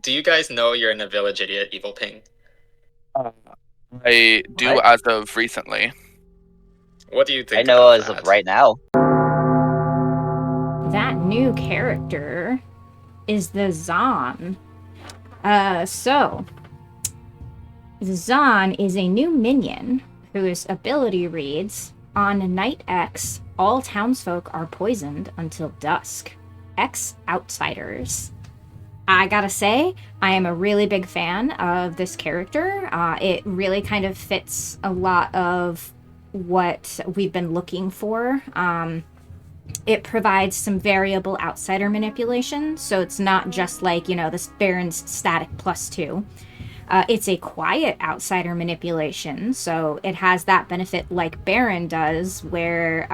Do you guys know you're in a village idiot, Evil Ping? Uh, I do What? as of recently. What do you I think know about as of that? right now. That new character is the XAAN. The XAAN is a new minion whose ability reads, on night X, all townsfolk are poisoned until dusk. X outsiders. I gotta say, I am a really big fan of this character. It really kind of fits a lot of what we've been looking for. It provides some variable outsider manipulation, so it's not just like, this Baron's static +2. It's a quiet outsider manipulation, so it has that benefit like Baron does, where,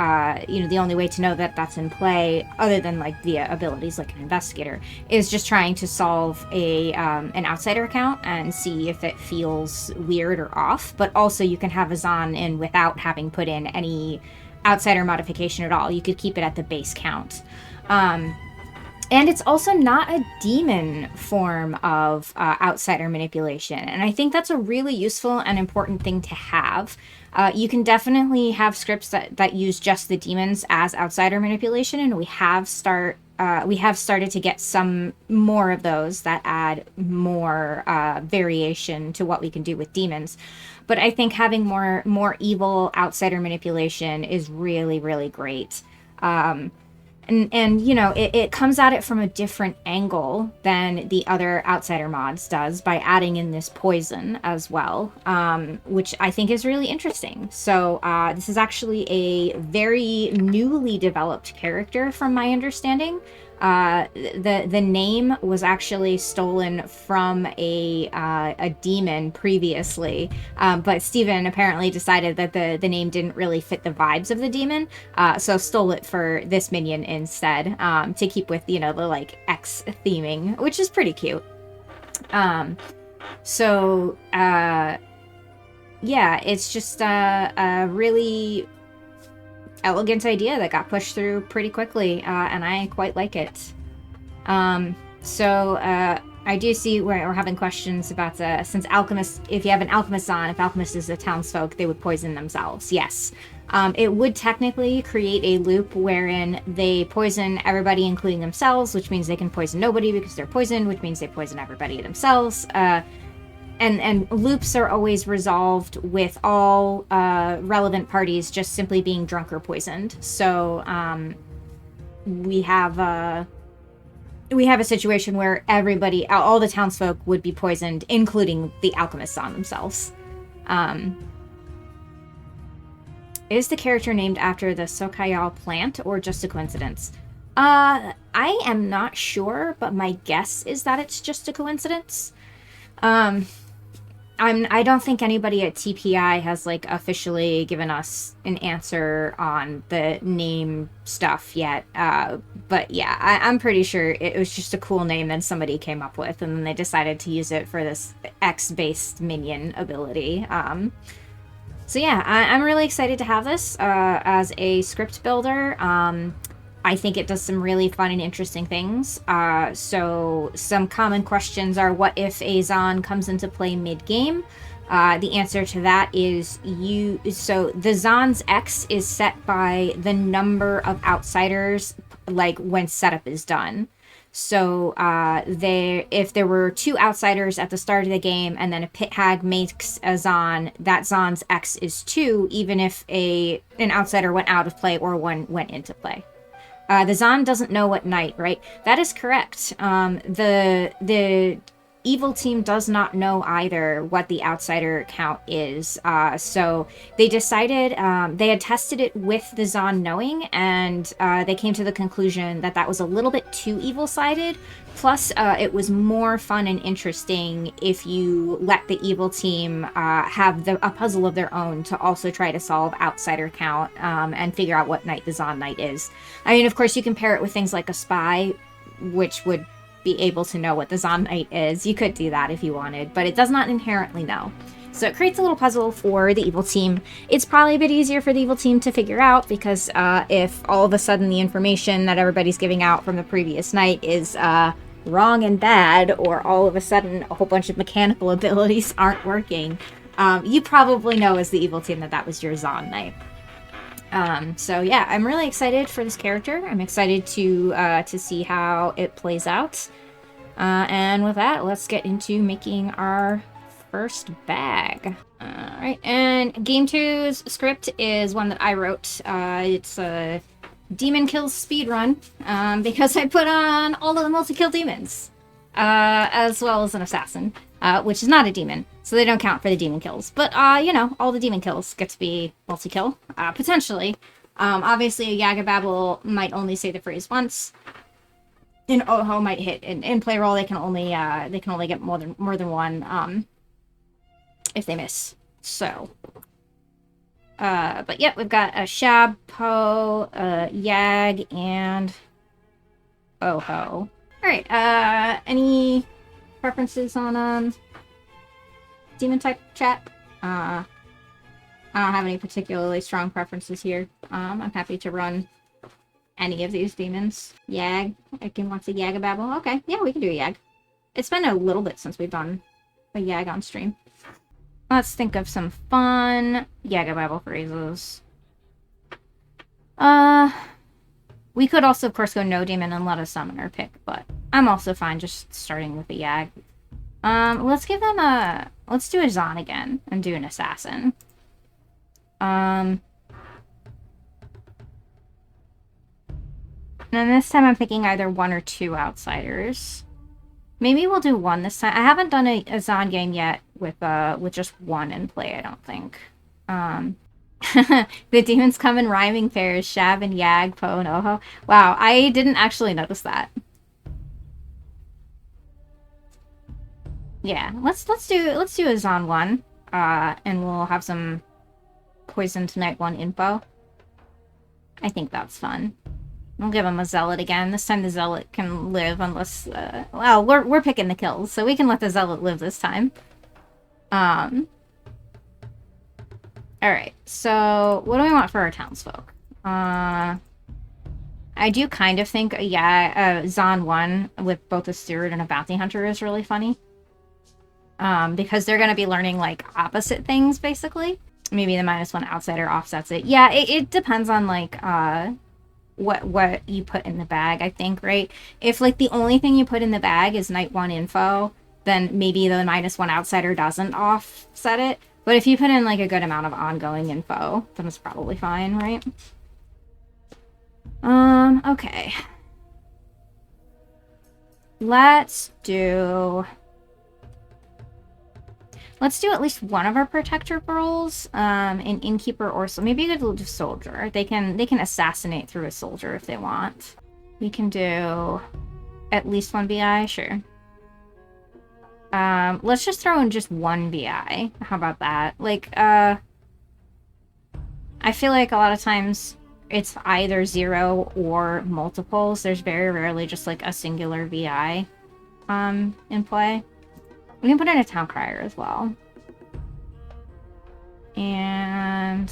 the only way to know that that's in play, other than like via abilities like an investigator, is just trying to solve an outsider account and see if it feels weird or off. But also you can have a XAAN in without having put in any outsider modification at all. You could keep it at the base count. And it's also not a demon form of outsider manipulation. And I think that's a really useful and important thing to have. You can definitely have scripts that use just the demons as outsider manipulation, and we have started to get some more of those that add more variation to what we can do with demons. But I think having more evil outsider manipulation is really, really great. And it comes at it from a different angle than the other outsider mods does by adding in this poison as well, which I think is really interesting. So this is actually a very newly developed character from my understanding. The name was actually stolen from a demon previously, but Steven apparently decided that the name didn't really fit the vibes of the demon, so stole it for this minion instead, to keep with the like X theming, which is pretty cute. Yeah, it's just a really elegant idea that got pushed through pretty quickly, and I quite like it. I do see we're having questions about since alchemist, if you have an alchemist on, if alchemist is a townsfolk, they would poison themselves. Yes. It would technically create a loop wherein they poison everybody, including themselves, which means they can poison nobody because they're poisoned, which means they poison everybody themselves. And loops are always resolved with all relevant parties just simply being drunk or poisoned. So we have a situation where everybody, all the townsfolk, would be poisoned, including the alchemists on themselves. Is the character named after the Sokayal plant or just a coincidence? I am not sure, but my guess is that it's just a coincidence. I don't think anybody at TPI has like officially given us an answer on the name stuff yet. But yeah, I'm pretty sure it was just a cool name that somebody came up with, and then they decided to use it for this X-based minion ability. So yeah, I'm really excited to have this as a script builder. I think it does some really fun and interesting things. So some common questions are, what if a XAAN comes into play mid-game? The answer to that is so the XAAN's X is set by the number of outsiders, like when setup is done. So if there were 2 outsiders at the start of the game and then a pit hag makes a XAAN, that XAAN's X is 2, even if an outsider went out of play or one went into play. The XAAN doesn't know what night, right? That is correct. The evil team does not know either what the outsider count is. So they decided, they had tested it with the XAAN knowing, and they came to the conclusion that that was a little bit too evil-sided. Plus, it was more fun and interesting if you let the evil team have a puzzle of their own to also try to solve outsider count and figure out what night the XAAN night is. I mean, of course, you can pair it with things like a spy, which would be able to know what the XAAN night is. You could do that if you wanted, but it does not inherently know. So it creates a little puzzle for the evil team. It's probably a bit easier for the evil team to figure out, because if all of a sudden the information that everybody's giving out from the previous night is wrong and bad, or all of a sudden a whole bunch of mechanical abilities aren't working, you probably know as the evil team that was your XAAN Knight. So yeah, I'm really excited for this character. I'm excited to see how it plays out. And with that, let's get into making our first bag. Alright, and Game 2's script is one that I wrote. It's a demon kills speedrun, because I put on all of the multi-kill demons, as well as an assassin, which is not a demon, so they don't count for the demon kills. But, you know, all the demon kills get to be multi-kill, potentially. Obviously, a Babble might only say the phrase once. An Oho might hit an in-play roll. They can only get more than one, if they miss. So, but yeah, we've got a Shab, Po, Yag, and Oho. Alright, any preferences on, demon type chat? I don't have any particularly strong preferences here. I'm happy to run any of these demons. Yag. I can watch the Babble. Okay, yeah, we can do a Yag. It's been a little bit since we've done a Yag on stream. Let's think of some fun Babble phrases. We could also, of course, go no demon and let a summoner pick, but I'm also fine just starting with a Yag. Let's give them let's do a XAAN again and do an assassin. And this time I'm picking either 1 or 2 outsiders. Maybe we'll do 1 this time. I haven't done a XAAN game yet with just 1 in play, I don't think. The demons come in rhyming pairs, Shab and Yag, Po and Oho. Wow, I didn't actually notice that. Yeah, let's do a XAAN 1. And we'll have some Poison Tonight 1 info. I think that's fun. We'll give him a Zealot again. This time the Zealot can live unless... well, we're picking the kills, so we can let the Zealot live this time. Alright, so what do we want for our townsfolk? I do kind of think, yeah, XAAN 1 with both a Steward and a Bounty Hunter is really funny. Because they're going to be learning, like, opposite things, basically. Maybe the -1 outsider offsets it. Yeah, it depends on, like, what you put in the bag, I think, right? If, like, the only thing you put in the bag is Night 1 info, then maybe the -1 outsider doesn't offset it. But if you put in, like, a good amount of ongoing info, then it's probably fine, right? Okay. Let's do at least one of our protector roles, an innkeeper or so. Maybe a good soldier. They can assassinate through a soldier if they want. We can do at least 1 BI, sure. Let's just throw in just 1 BI. How about that? Like, I feel like a lot of times it's either 0 or multiples. There's very rarely just like a singular VI, in play. We can put in a town crier as well. And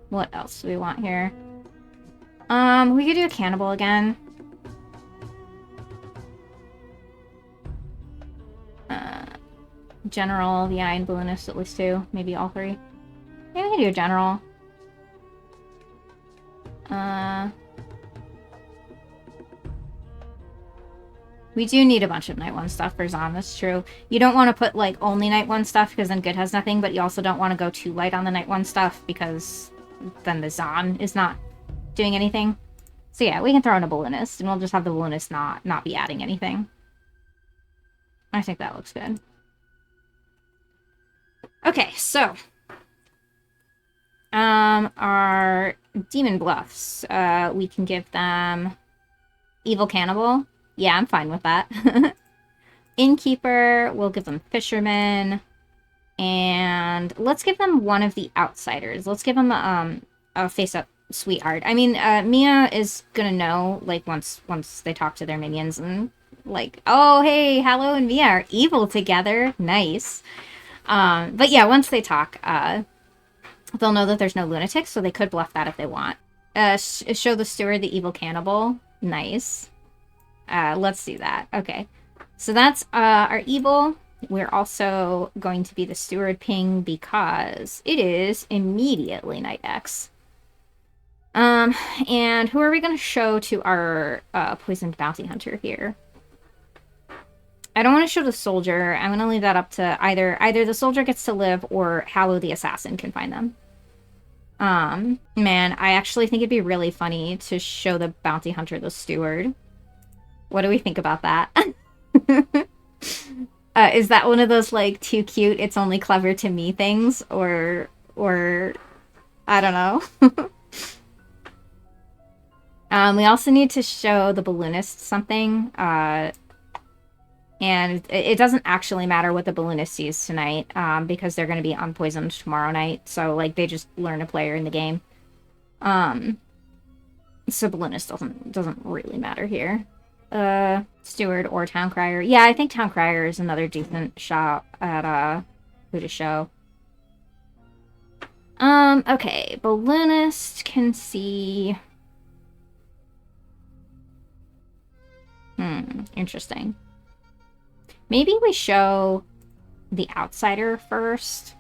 what else do we want here? We could do a cannibal again. General, the Eye, and Balloonist, at least 2. Maybe all 3. Maybe we can do a general. We do need a bunch of Night 1 stuff for XAAN, that's true. You don't want to put, like, only Night 1 stuff, because then good has nothing, but you also don't want to go too light on the Night 1 stuff, because then the XAAN is not doing anything. So yeah, we can throw in a Balloonist, and we'll just have the Balloonist not be adding anything. I think that looks good. Okay, so our demon bluffs, we can give them Evil Cannibal. Yeah, I'm fine with that. Innkeeper, we'll give them Fisherman, and let's give them one of the outsiders. Let's give them a face-up Sweetheart. I mean, Mia is gonna know, like, once they talk to their minions, and like, oh, hey, Hallow and Mia are evil together. Nice. But yeah, once they talk, they'll know that there's no lunatics, so they could bluff that if they want. Show the Steward the Evil Cannibal. Nice. Let's do that. Okay. So that's our evil. We're also going to be the steward ping because it is immediately Night X. And who are we going to show to our poisoned bounty hunter here? I don't want to show the soldier. I'm going to leave that up to either the soldier gets to live or Hallow the assassin can find them. Man, I actually think it'd be really funny to show the bounty hunter the steward. What do we think about that? Is that one of those, like, too cute, it's only clever to me things? Or, I don't know. We also need to show the balloonist something, and it doesn't actually matter what the balloonist sees tonight, because they're going to be unpoisoned tomorrow night, so, like, they just learn a player in the game. So balloonist doesn't really matter here. Steward or Town Crier. Yeah, I think Town Crier is another decent shot at, who to show. Okay, balloonist can see... Interesting. Maybe we show the outsider first.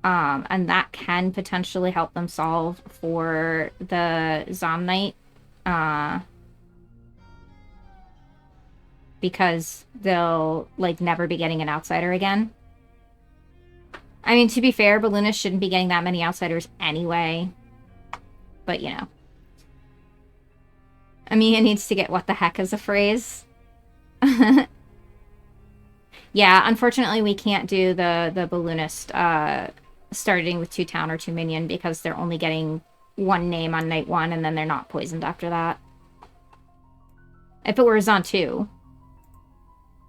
And that can potentially help them solve for the XAAN Knight. Because they'll, like, never be getting an outsider again. I mean, to be fair, balloonists shouldn't be getting that many outsiders anyway. But, you know. Amiya needs to get what the heck as a phrase. Yeah, unfortunately we can't do the balloonist starting with 2 town or 2 minion because they're only getting 1 name on night 1 and then they're not poisoned after that. If it were on 2.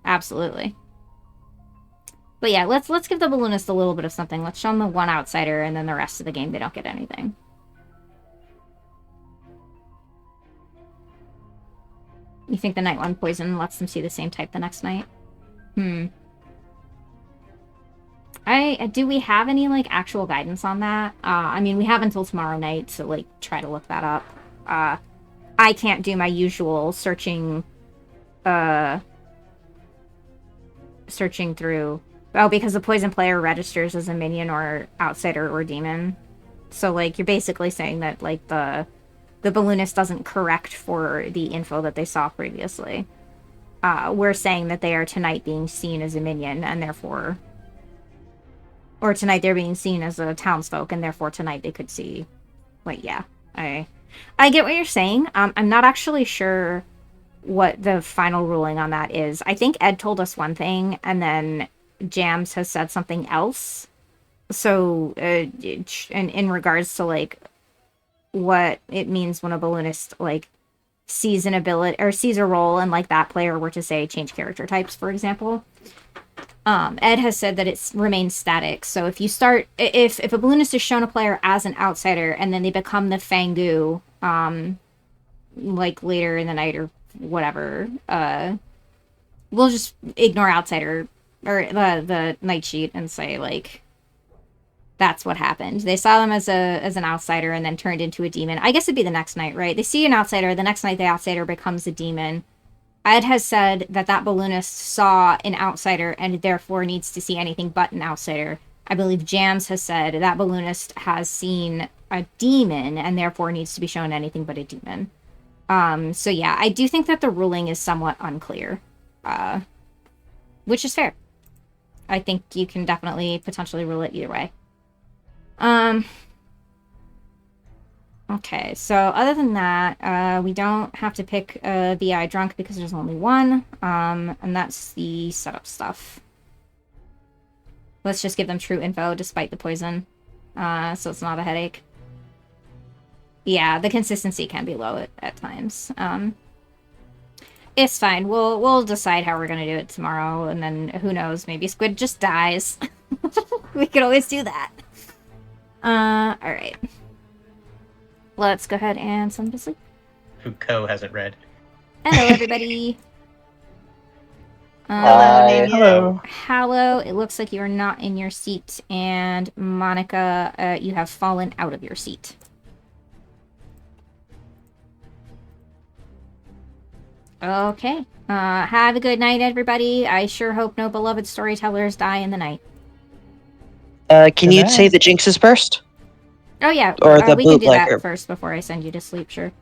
Absolutely. But yeah, let's give the balloonist a little bit of something. Let's show them the 1 outsider and then the rest of the game they don't get anything. You think the night 1 poison lets them see the same type the next night? Do we have any, like, actual guidance on that? I mean, we have until tomorrow night to, like, try to look that up. I can't do my usual searching through... Oh, because the poison player registers as a minion or outsider or demon. So, like, you're basically saying that, like, the balloonist doesn't correct for the info that they saw previously. We're saying that they are tonight being seen as a minion, and therefore... Or tonight they're being seen as a townsfolk, and therefore tonight they could see... Like, yeah. I get what you're saying. I'm not actually sure what the final ruling on that is. I think Ed told us one thing, and then Jams has said something else. So, in regards to, like, what it means when a balloonist, like, sees an ability, or sees a role, and, like, that player were to, say, change character types, for example. Ed has said that it remains static, so if you start, if a balloonist is shown a player as an outsider, and then they become the Fangu, like, later in the night or whatever, we'll just ignore outsider, or the night sheet, and say, like, that's what happened. They saw them as an outsider and then turned into a demon. I guess it'd be the next night, right? They see an outsider, the next night the outsider becomes a demon. Ed has said that balloonist saw an outsider and therefore needs to see anything but an outsider. I believe Jams has said that balloonist has seen a demon and therefore needs to be shown anything but a demon. So yeah, I do think that the ruling is somewhat unclear. Which is fair. I think you can definitely potentially rule it either way. Okay, so other than that, we don't have to pick VI drunk because there's only 1, and that's the setup stuff. Let's just give them true info despite the poison, so it's not a headache. Yeah, the consistency can be low at times. It's fine. We'll decide how we're gonna do it tomorrow, and then who knows? Maybe Squid just dies. We could always do that. Alright. Let's go ahead and send them to sleep. Foucault hasn't read. Hello, everybody. Hello. Hallow, it looks like you are not in your seat, and Monica, you have fallen out of your seat. Okay. Have a good night, everybody. I sure hope no beloved storytellers die in the night. Can you say the jinxes first? Oh yeah, Or the we can do that bootlegger. first before I send you to sleep, sure.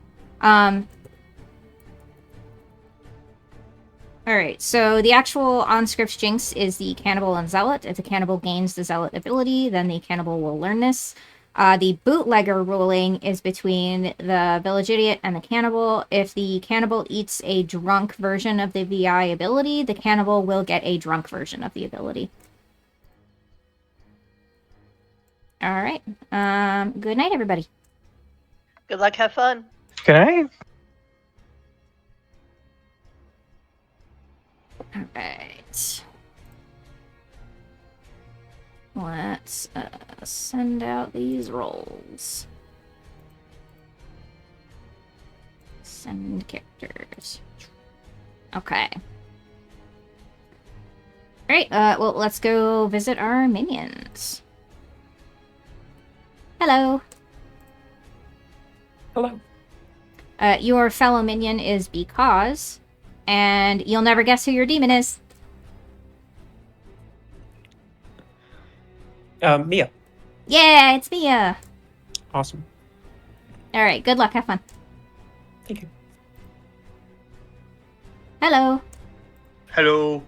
Alright, so the actual on-script jinx is the Cannibal and Zealot. If the Cannibal gains the Zealot ability, then the Cannibal will learn this. The bootlegger ruling is between the Village Idiot and the Cannibal. If the Cannibal eats a drunk version of the VI ability, the Cannibal will get a drunk version of the ability. Alright, good night, everybody. Good luck, have fun. Good night. Alright. Let's send out these rolls. Send characters. Okay. Alright, well, let's go visit our minions. Hello. Hello. Your fellow minion is Because, and you'll never guess who your demon is. Mia. Yeah, it's Mia. Awesome. Alright, good luck, have fun. Thank you. Hello. Hello.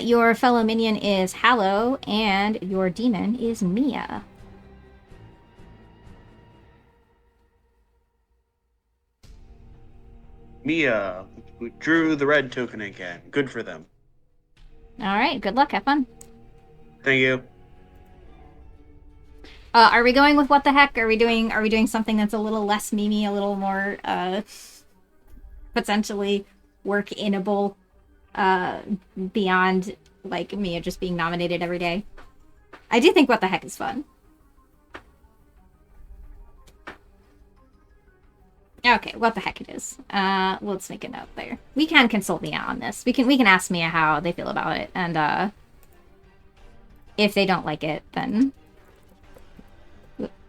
Your fellow minion is Hallow, and your demon is Mia. Mia drew the red token again. Good for them. Alright, good luck, have fun. Thank you. Are we going with what the heck? Are we doing something that's a little less memey, a little more potentially work-inable beyond like Mia just being nominated every day? I do think what the heck is fun. Okay, what the heck it is. Let's make a note there. We can consult Mia on this. We can ask Mia how they feel about it, and if they don't like it, then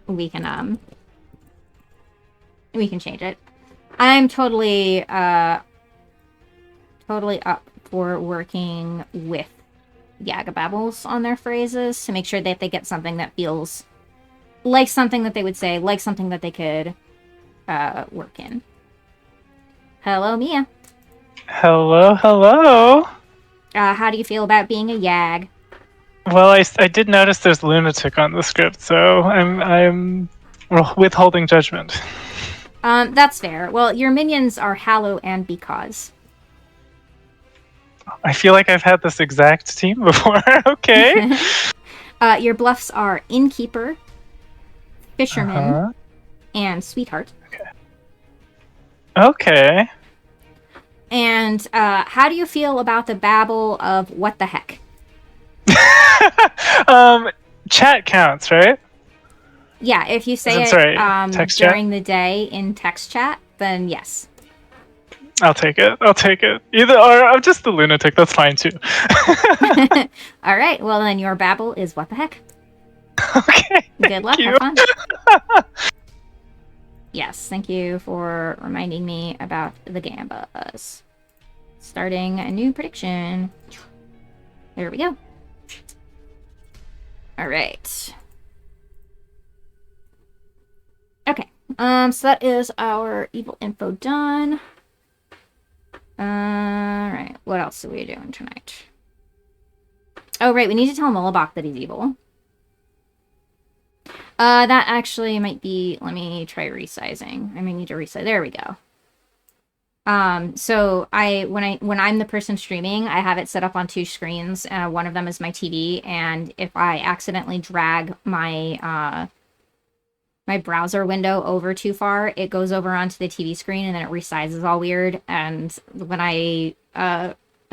we can change it. I'm totally totally up for working with Babbles on their phrases to make sure that they get something that feels like something that they would say, like something that they could work in. Hello, Mia. Hello, hello. How do you feel about being a Yag? Well, I did notice there's lunatic on the script, so I'm withholding judgment. That's fair. Well, your minions are Hallow and Because. I feel like I've had this exact team before. Okay. Your bluffs are Innkeeper, Fisherman, Uh-huh. and Sweetheart. Okay. And how do you feel about the babble of what the heck? Chat counts, right? Yeah, if you say That's it right. Text chat? during the day in text chat, then yes. I'll take it. Either or just the lunatic. That's fine too. All right. Well, then your babble is what the heck. Okay. Good luck. you. Have fun. Yes. Thank you for reminding me about the Gambas. Starting a new prediction. There we go. All right. Okay. So that is our evil info done. Alright, what else are we doing tonight? Oh, right, we need to tell Mullabach that he's evil. That actually might be... Let me try resizing. I may need to resize. There we go. So when I'm the person streaming, I have it set up on 2 screens. One of them is my TV, and if I accidentally drag my my browser window over too far, it goes over onto the TV screen and then it resizes all weird. And when I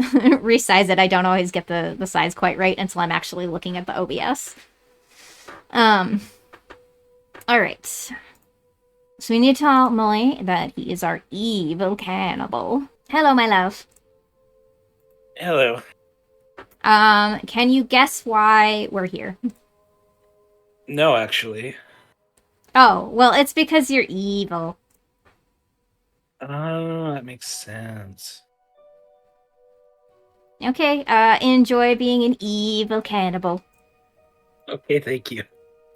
resize it, I don't always get the size quite right until I'm actually looking at the OBS. All right. So we need to tell Molly that he is our evil cannibal. Hello, my love. Hello. Can you guess why we're here? No, actually. Oh, well, it's because you're evil. Oh, that makes sense. Okay, enjoy being an evil cannibal. Okay, thank you.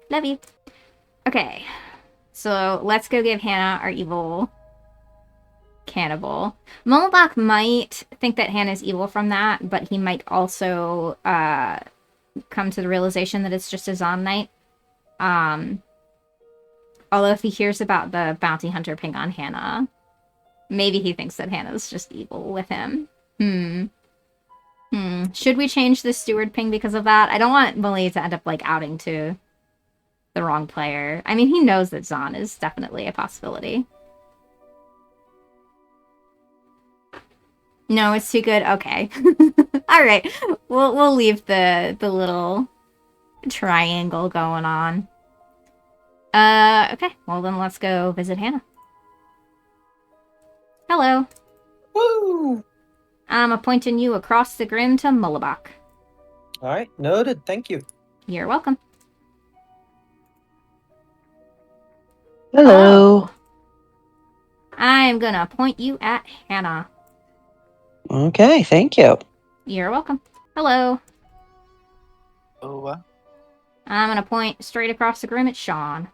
Love you. Okay, so let's go give Hannah our evil cannibal. Molbach might think that Hannah's evil from that, but he might also come to the realization that it's just a Zon night. Although if he hears about the bounty hunter ping on Hannah, maybe he thinks that Hannah's just evil with him. Should we change the steward ping because of that? I don't want Molly to end up, like, outing to the wrong player. I mean, he knows that Zon is definitely a possibility. No, it's too good? Okay. Alright. We'll leave the little triangle going on. Okay. Well, then let's go visit Hannah. Hello. Woo! I'm appointing you across the grin to Mullabach. Alright, noted. Thank you. You're welcome. Hello. I'm gonna appoint you at Hannah. Okay, thank you. You're welcome. Hello. Oh, I'm gonna point straight across the grim at Sean.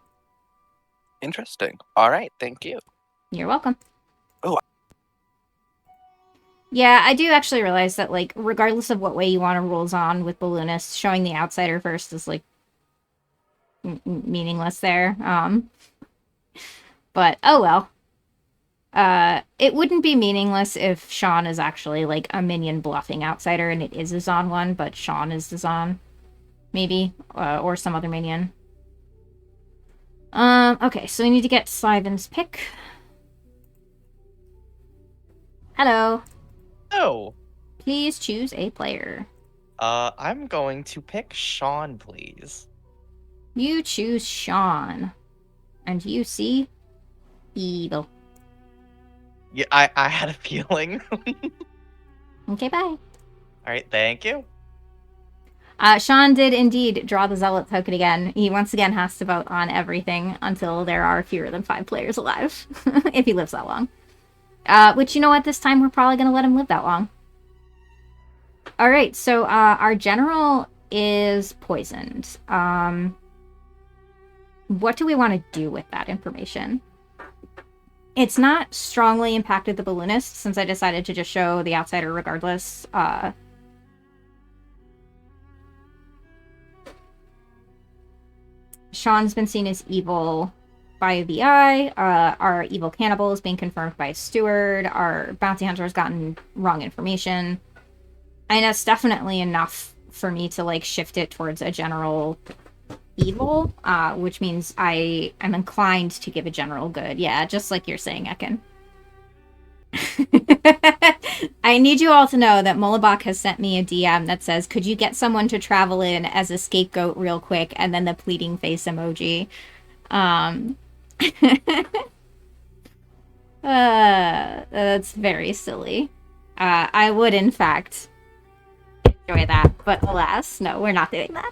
interesting. All right, thank you. You're welcome. Oh. Yeah, I do actually realize that, like, regardless of what way you want to roll on with Balloonist, showing the outsider first is, like, meaningless there. But, oh well. It wouldn't be meaningless if Sean is actually, like, a minion bluffing outsider and it is a Zon one, but Sean is the Zon. Maybe. Or some other minion. Okay, so we need to get Sliven's pick. Hello. Oh, Please choose a player. I'm going to pick Sean, please. You choose Sean. And you see evil. Yeah, I had a feeling. Okay, bye. Alright, thank you. Sean did indeed draw the Zealot token again. He once again has to vote on everything until there are fewer than 5 players alive. If he lives that long. Which, you know what, this time we're probably going to let him live that long. Alright, so our general is poisoned. What do we want to do with that information? It's not strongly impacted the Balloonist, since I decided to just show the outsider regardless. Sean's been seen as evil by VI. Our evil cannibal is being confirmed by a steward. Our bounty hunter has gotten wrong information. And that's definitely enough for me to, like, shift it towards a general evil, which means I am inclined to give a general good. Yeah, just like you're saying, Ekin. I need you all to know that Mullabach has sent me a DM that says, could you get someone to travel in as a scapegoat real quick, and then the pleading face emoji. That's very silly. I would, in fact, enjoy that, but alas, no, we're not doing that.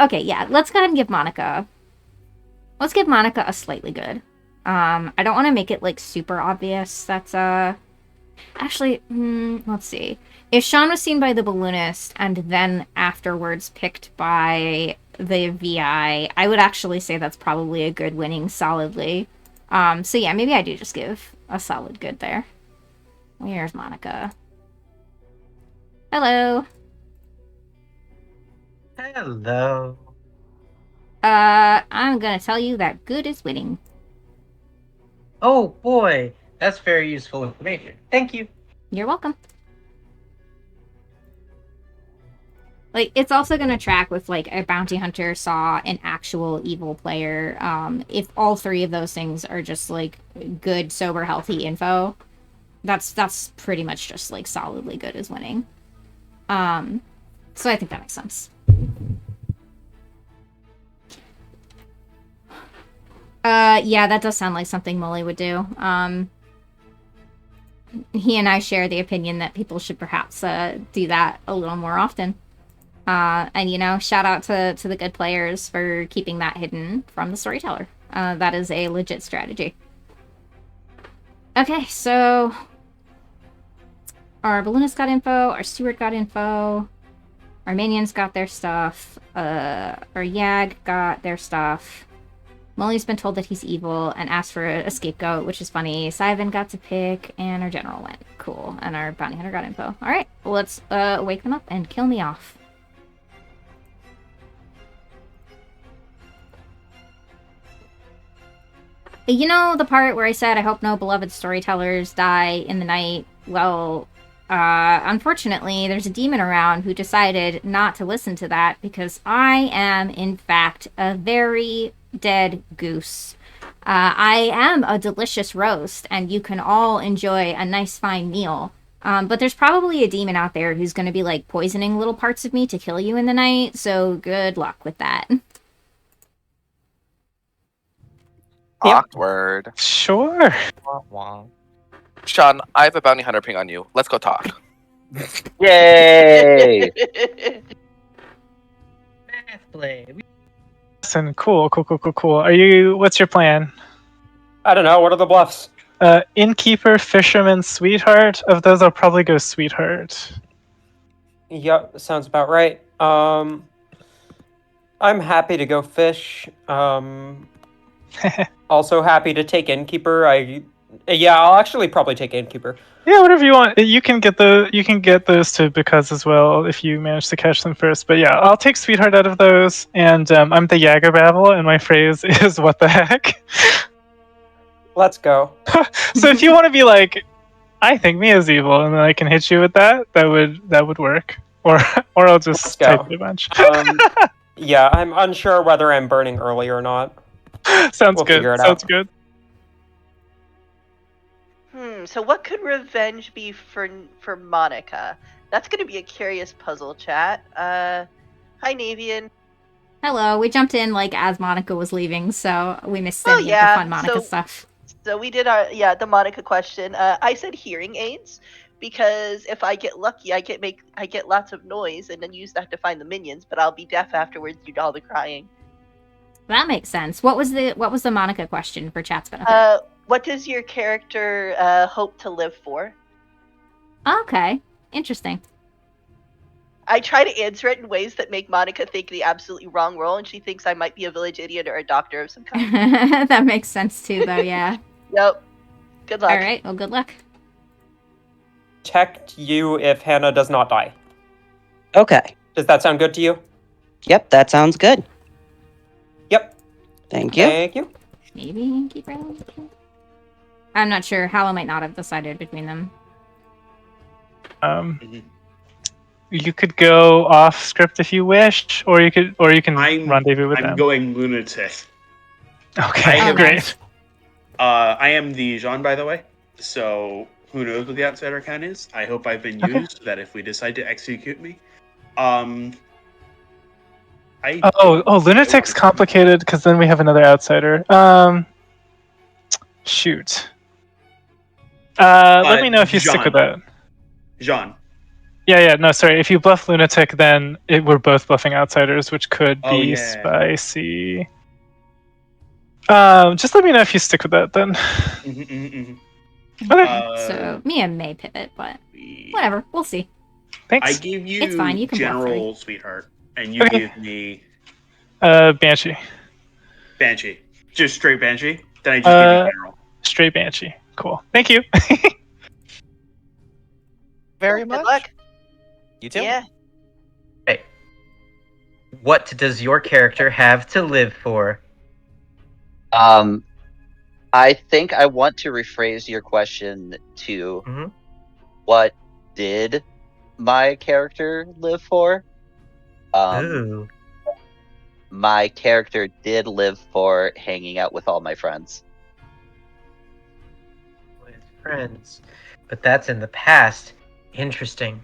Okay, yeah, let's go ahead and give Monica... Let's give Monica a slightly good. I don't want to make it, like, super obvious. That's, Actually, let's see. If Sean was seen by the Balloonist and then afterwards picked by the VI, I would actually say that's probably a good winning solidly. So yeah, maybe I do just give a solid good there. Where's Monica? Hello. Hello. I'm gonna tell you that good is winning. Oh boy, that's very useful information. Thank you. You're welcome. Like, it's also gonna track with, like, a bounty hunter saw an actual evil player. If all 3 of those things are just, like, good, sober, healthy info, that's pretty much just, like, solidly good as winning. So I think that makes sense. Yeah, that does sound like something Molly would do. He and I share the opinion that people should perhaps do that a little more often. And, you know, shout out to the good players for keeping that hidden from the storyteller. That is a legit strategy. Okay, so our balloonist got info, our steward got info, our minions got their stuff, our Yag got their stuff. Molly's been told that he's evil and asked for a scapegoat, which is funny. Syvan got to pick, and our general went. Cool. And our bounty hunter got info. Alright, well, let's wake them up and kill me off. You know the part where I said I hope no beloved storytellers die in the night? Well, unfortunately, there's a demon around who decided not to listen to that because I am, in fact, a very dead goose. I am a delicious roast, and you can all enjoy a nice fine meal. But there's probably a demon out there who's going to be, like, poisoning little parts of me to kill you in the night, so good luck with that. Awkward. Sure. Wah, wah. Sean, I have a bounty hunter ping on you. Let's go talk. Yay! Math play. Listen, cool. Are you? What's your plan? I don't know. What are the bluffs? Innkeeper, fisherman, sweetheart. Of those, I'll probably go sweetheart. Yep, sounds about right. I'm happy to go fish. Also happy to take innkeeper. I'll actually probably take innkeeper. Yeah, whatever you want. You can get those two because as well if you manage to catch them first. But yeah, I'll take sweetheart out of those, and I'm the Jagger Babble, and my phrase is "What the heck." Let's go. So if you want to be like, I think Mia's evil, and then I can hit you with that would work. Or I'll just Let's go. type it a bunch. Yeah, I'm unsure whether I'm burning early or not. Sounds We'll good. figure it Sounds out. good. So what could revenge be for Monica? That's gonna be a curious puzzle, chat. Hi, Navean. Hello, we jumped in, like, as Monica was leaving, so we missed any of the yeah, fun Monica so- stuff. So we did the Monica question. I said hearing aids because if I get lucky, I get lots of noise and then use that to find the minions. But I'll be deaf afterwards due to all the crying. That makes sense. What was the Monica question for chat's benefit? What does your character hope to live for? Okay, interesting. I try to answer it in ways that make Monica think the absolutely wrong role, and she thinks I might be a village idiot or a doctor of some kind. That makes sense too, though. Yeah. Yep. Good luck. All right. Well, good luck. Protect you if Hannah does not die. Okay. Does that sound good to you? Yep, that sounds good. Yep. Thank you. Thank you. Maybe keep her. I'm not sure. Hallow might not have decided between them. You could go off script if you wish, or you can rendezvous with I'm them. going lunatic. Okay, I great. nice. I am the Jean, by the way. So who knows what the outsider count is? I hope I've been used so that if we decide to execute me, lunatic's complicated because then we have another outsider. Shoot. Let me know if you stick with that. Jean. Yeah, no, sorry. If you bluff lunatic, then we're both bluffing outsiders, which could Oh, be yeah. spicy. Just let me know if you stick with that then. Okay. So Mia may pivot, but whatever. We'll see. Thanks. I give you, It's fine, you can bluff General Sweetheart, and you Okay. give me Banshee. Banshee. Just straight Banshee? Then I just give you General. Straight Banshee. Cool. Thank you. Very Good much. luck. You too. Yeah. Hey. What does your character have to live for? I think I want to rephrase your question to Mhm. what did my character live for? Ooh. My character did live for hanging out with all my friends. With friends. But that's in the past. Interesting.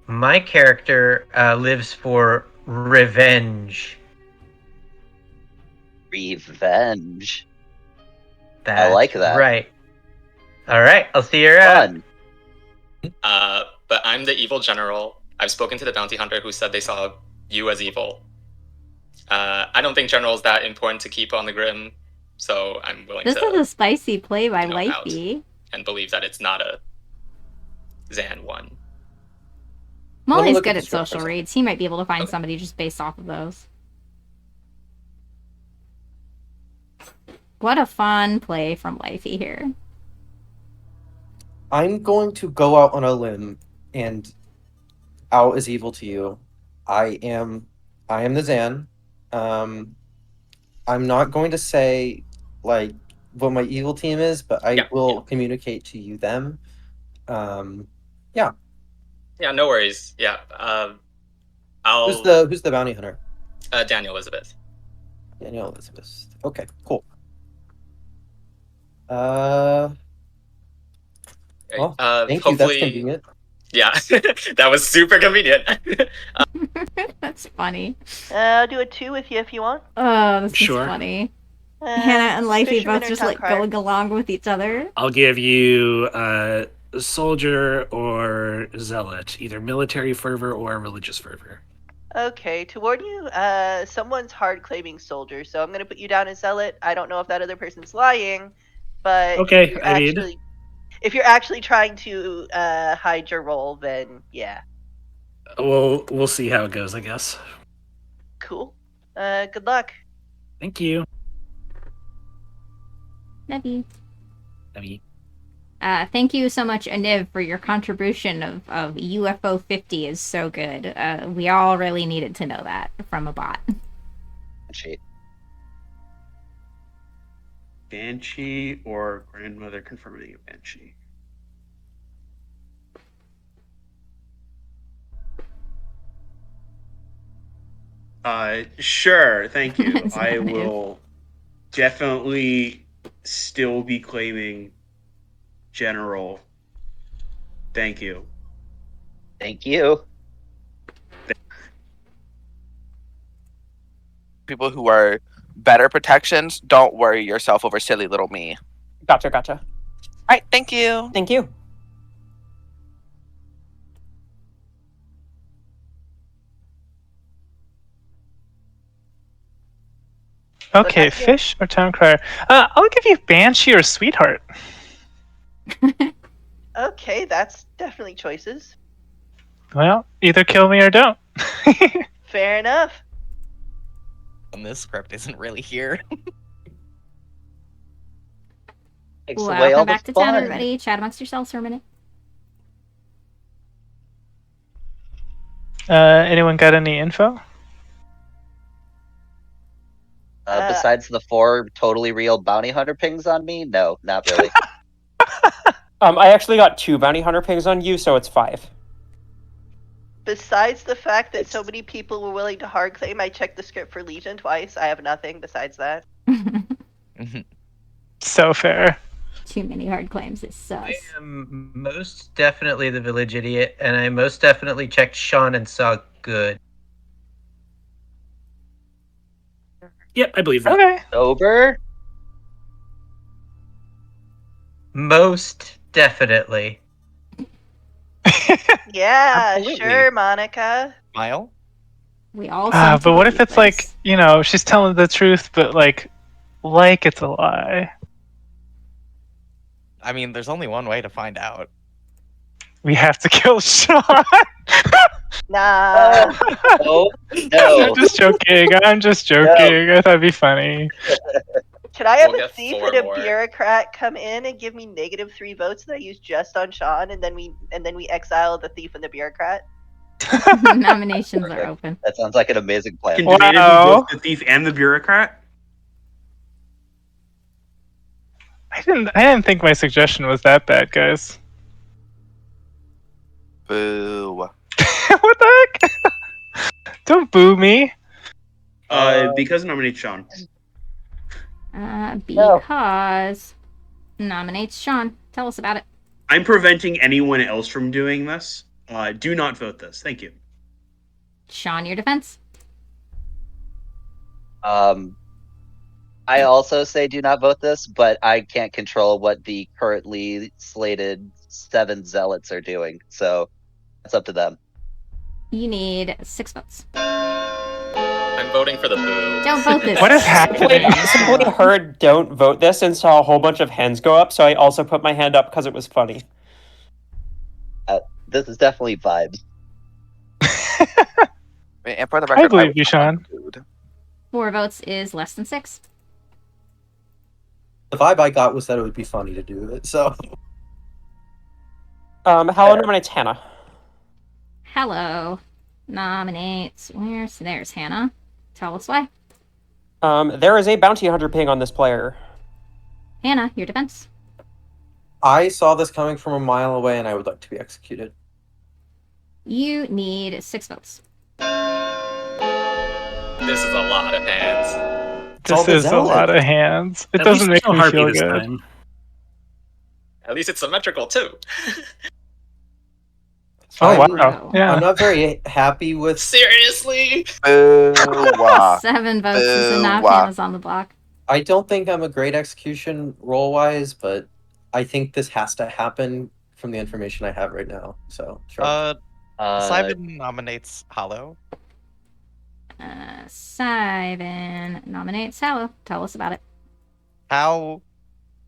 My character lives for revenge. Revenge. That's like that. Right. All right. I'll see you around. Fun. But I'm the evil general. I've spoken to the bounty hunter who said they saw you as evil. I don't think general's that important to keep on the grim, so I'm willing This to. is a spicy play by out. Lifey. and believe that it's not a XAAN one. Molly's look at good the at script for a social second. reads. He might be able to find Okay. somebody just based off of those. What a fun play from Lifey here. I'm going to go out on a limb and out as evil to you. I am the Xan. I'm not going to say like what my evil team is, but I will communicate to you them. Yeah. Yeah, no worries. Yeah. I'll Who's the bounty hunter? Daniel Elizabeth. Daniel Elizabeth. Okay, cool. Well, thank you. That's Hopefully, convenient. yeah, that was super convenient. That's funny. I'll do a 2 with you if you want. Oh, this Sure. is funny. Hannah and Lifey Fisherman both or just town like crier? going along with each other. I'll give you soldier or zealot, either military fervor or religious fervor. Okay, to warn you, someone's hard claiming soldier, so I'm gonna put you down as zealot. I don't know if that other person's lying, but Okay, if you're actually trying to hide your role, then yeah. We'll see how it goes, I guess. Cool. Good luck. Thank you. Navi. Navi. Thank you so much, Aniv, for your contribution of UFO 50 is so good. We all really needed to know that from a bot. Banshee or grandmother confirming a Banshee? Sure, thank you. That's I not it. will definitely still be claiming general. Thank you. Thank you. People who are better protections, don't worry yourself over silly little me. Gotcha. All right, thank you. Thank you. Okay, Looks like fish or town crier? I'll give you banshee or sweetheart. Okay, that's definitely choices. Well, either kill me or don't. Fair enough. And this script isn't really here. Takes away all Welcome the back to town, fun. everybody. Chat amongst yourselves for a minute. Anyone got any info? Besides the 4 totally real bounty hunter pings on me, no, not really. I actually got 2 bounty hunter pings on you, so it's 5. Besides the fact that so many people were willing to hard claim, I checked the script for Legion twice. I have nothing besides that. So fair. Too many hard claims. It's sus. I am most definitely the village idiot, and I most definitely checked Sean and saw good. Yep, I believe that. Okay. Sober? Most definitely. Yeah, Absolutely. sure, Monica. Smile. We all. But what if it's like, she's telling the truth, but like it's a lie? I mean, there's only one way to find out. We have to kill Sean. Nah. No. I'm just joking. I thought it'd be funny. Can I have We'll a get thief 4 and a more. bureaucrat come in and give me -3 votes that I use just on Sean, and then we exile the thief and the bureaucrat? Nominations are Perfect. open. That sounds like an amazing plan. Can Demeter be Wow. both the thief and the bureaucrat? I didn't think my suggestion was that bad, guys. Boo. What the heck? Don't boo me. Because nominate Sean. Because nominates Sean. Tell us about it. I'm preventing anyone else from doing this. Do not vote this. Thank you. Sean, your defense. I also say do not vote this, but I can't control what the currently slated 7 zealots are doing, so it's up to them. You need 6 votes. I'm voting for the boo. Don't vote this. What is happening? I simply heard "don't vote this" and saw a whole bunch of hands go up, so I also put my hand up because it was funny. This is definitely vibes. And for the I record, believe you, Sean. 4 votes is less than 6. The vibe I got was that it would be funny to do it, so. Hello nominates Hannah. Hello. Nominates. There's Hannah. Tell us why. There is a bounty hunter ping on this player. Hannah, your defense. I saw this coming from a mile away and I would like to be executed. You need 6 votes. This is a lot of hands. This is a lot of hands. It doesn't make me feel good. At least it's symmetrical too. Oh wow! Yeah. I'm not very happy with. Seriously? 7 votes is enough. Hannah's on the block. I don't think I'm a great execution roll-wise, but I think this has to happen from the information I have right now. So sure. Simon nominates Hollow. Simon nominates Hallow. Tell us about it. How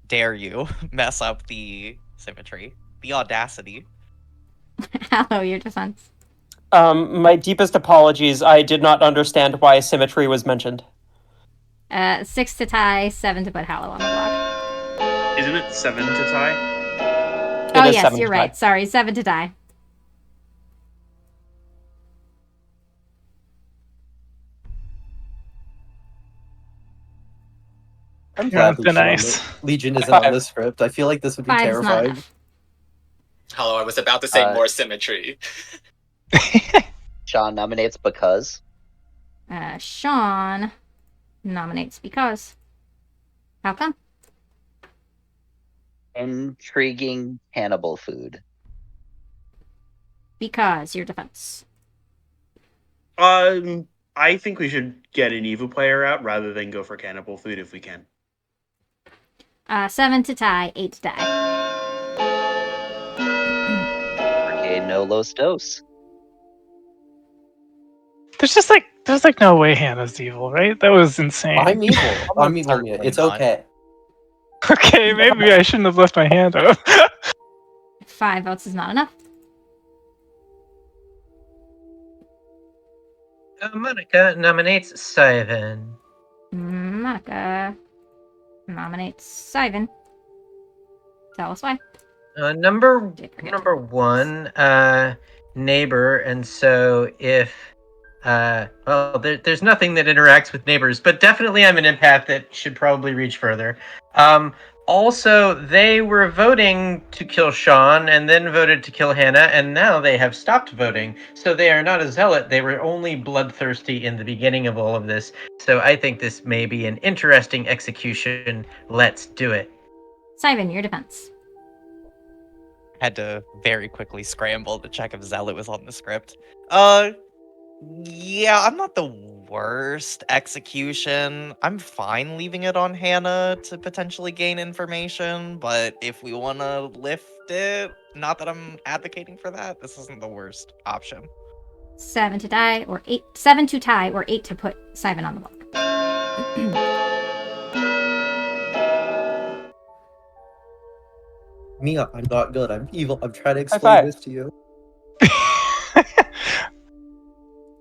dare you mess up the symmetry? The audacity. Hallow, your defense. My deepest apologies. I did not understand why symmetry was mentioned. 6 to tie, 7 to put Hallow on the block. Isn't it 7 to tie? Oh yes, you're right. Sorry, 7 to tie. I'm glad nice. Legion isn't on this script. I feel like this would be 5 is not terrifying. enough. Hello, I was about to say more symmetry. Sean nominates because. Sean nominates because. How come? Intriguing cannibal food. Because your defense. I think we should get an evil player out rather than go for cannibal food if we can. 7 to tie, 8 to die. Okay, no Los Dos. There's like no way Hannah's evil, right? That was insane. I'm evil. I'm evil. It's okay. Okay, maybe I shouldn't have left my hand up. 5 votes is not enough. Monica nominates Sivan. Monica nominates Sivan. Tell us why. Number 1, neighbor, and so if there's nothing that interacts with neighbors, but definitely I'm an empath that should probably reach further. Also, they were voting to kill Sean and then voted to kill Hannah, and now they have stopped voting. So they are not a zealot. They were only bloodthirsty in the beginning of all of this. So I think this may be an interesting execution. Let's do it. Sivan, your defense. Had to very quickly scramble to check if Zealot was on the script. Yeah, I'm not the worst execution. I'm fine leaving it on Hannah to potentially gain information, but if we want to lift it, not that I'm advocating for that, this isn't the worst option. 7 to tie or 8. 7 to tie or 8 to put Sivan on the block. Mia, I'm not good. I'm evil. I'm trying to explain this to you.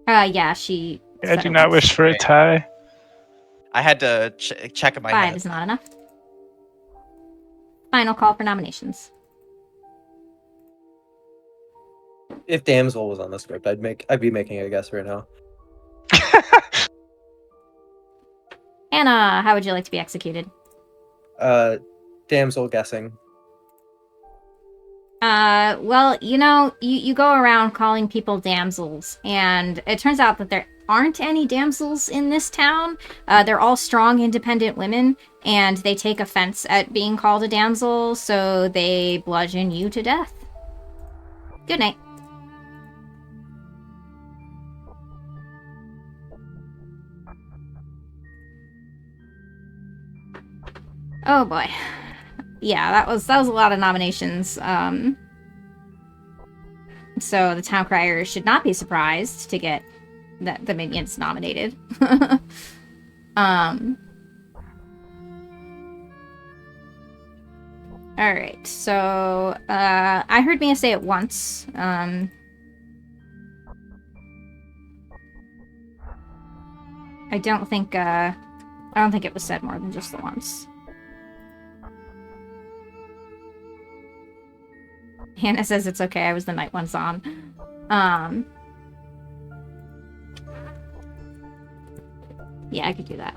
Yeah, she. I do not wish for a tie. I had to check in my 5 head. is not enough. Final call for nominations. If Damsel was on the script, I'd be making a guess right now. Anna, how would you like to be executed? Damsel guessing. Well, you go around calling people damsels, and it turns out that there aren't any damsels in this town. They're all strong, independent women, and they take offense at being called a damsel, so they bludgeon you to death. Good night. Oh boy. Yeah, that was a lot of nominations. So the town crier should not be surprised to get that the minions nominated. Alright, so I heard Mia say it once. I don't think it was said more than just the once. Hannah says it's okay, I was the night one's on. Yeah, I could do that.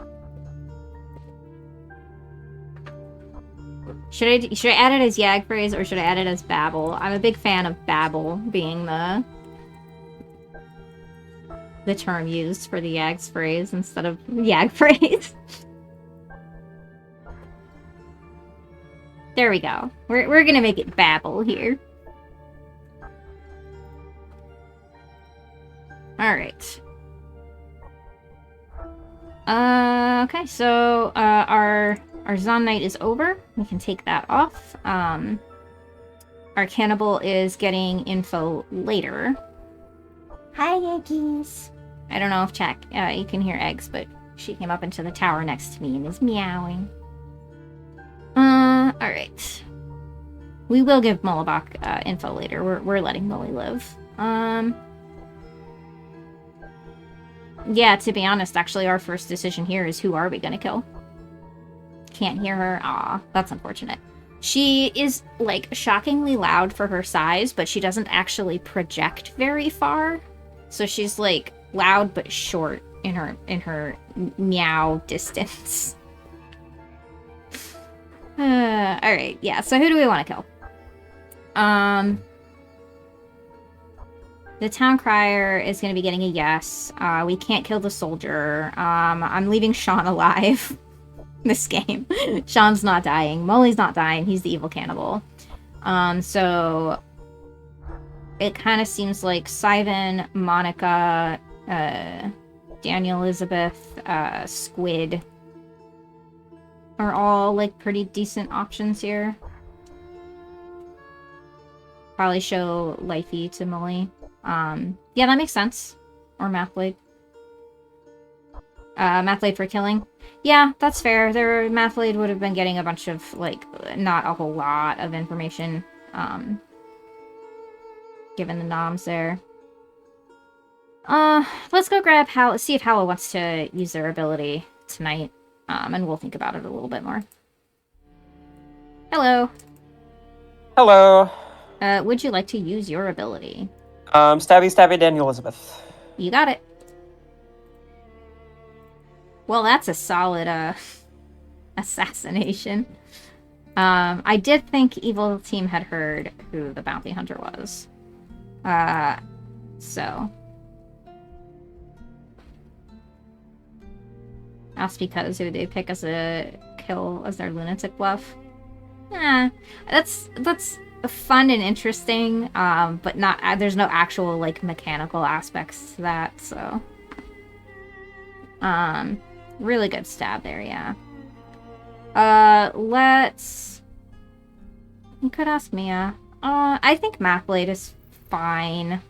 Should I add it as Yag phrase or should I add it as Babble? I'm a big fan of Babble being the term used for the Yag's phrase instead of Yag phrase. There we go. We're gonna make it Babble here. Alright. Okay, so our Zon Knight is over. We can take that off. Our cannibal is getting info later. Hi, Eggies. I don't know if you can hear Eggs, but she came up into the tower next to me and is meowing. Alright. We will give Mullabach info later. We're letting Mully live. Yeah, to be honest, actually, our first decision here is who are we gonna kill? Can't hear her. Aw, that's unfortunate. She is, like, shockingly loud for her size, but she doesn't actually project very far. So she's, like, loud but short in her meow distance. Alright, yeah, so who do we want to kill? The town crier is going to be getting a yes. We can't kill the soldier. I'm leaving Sean alive this game. Sean's not dying. Molly's not dying. He's the evil cannibal. So it kind of seems like Sivan, Monica, Daniel, Elizabeth, Squid are all like pretty decent options here. Probably show Lifey to Molly. Yeah, that makes sense. Or Mathblade. Mathblade for killing. Yeah, that's fair. Mathblade would have been getting a bunch of, like, not a whole lot of information, given the noms there. Let's go grab see if Halla wants to use their ability tonight, and we'll think about it a little bit more. Hello. Hello. Would you like to use your ability? Stabby, Daniel, Elizabeth. You got it. Well, that's a solid, assassination. I did think Evil Team had heard who the bounty hunter was. So. That's because who they pick as a kill as their lunatic bluff. That's fun and interesting, but not there's no actual like mechanical aspects to that, so really good stab there, yeah. You could ask Mia. I think Mathblade is fine.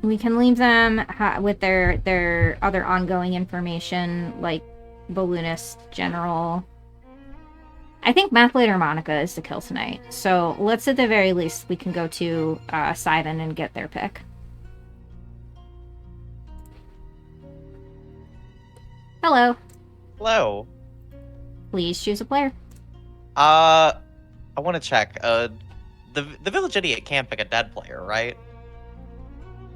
We can leave them with their other ongoing information, like Balloonist General. I think Mathblade or Monica is the kill tonight. So let's at the very least we can go to Sivan and get their pick. Hello. Hello. Please choose a player. I want to check. The village idiot can't pick a dead player, right?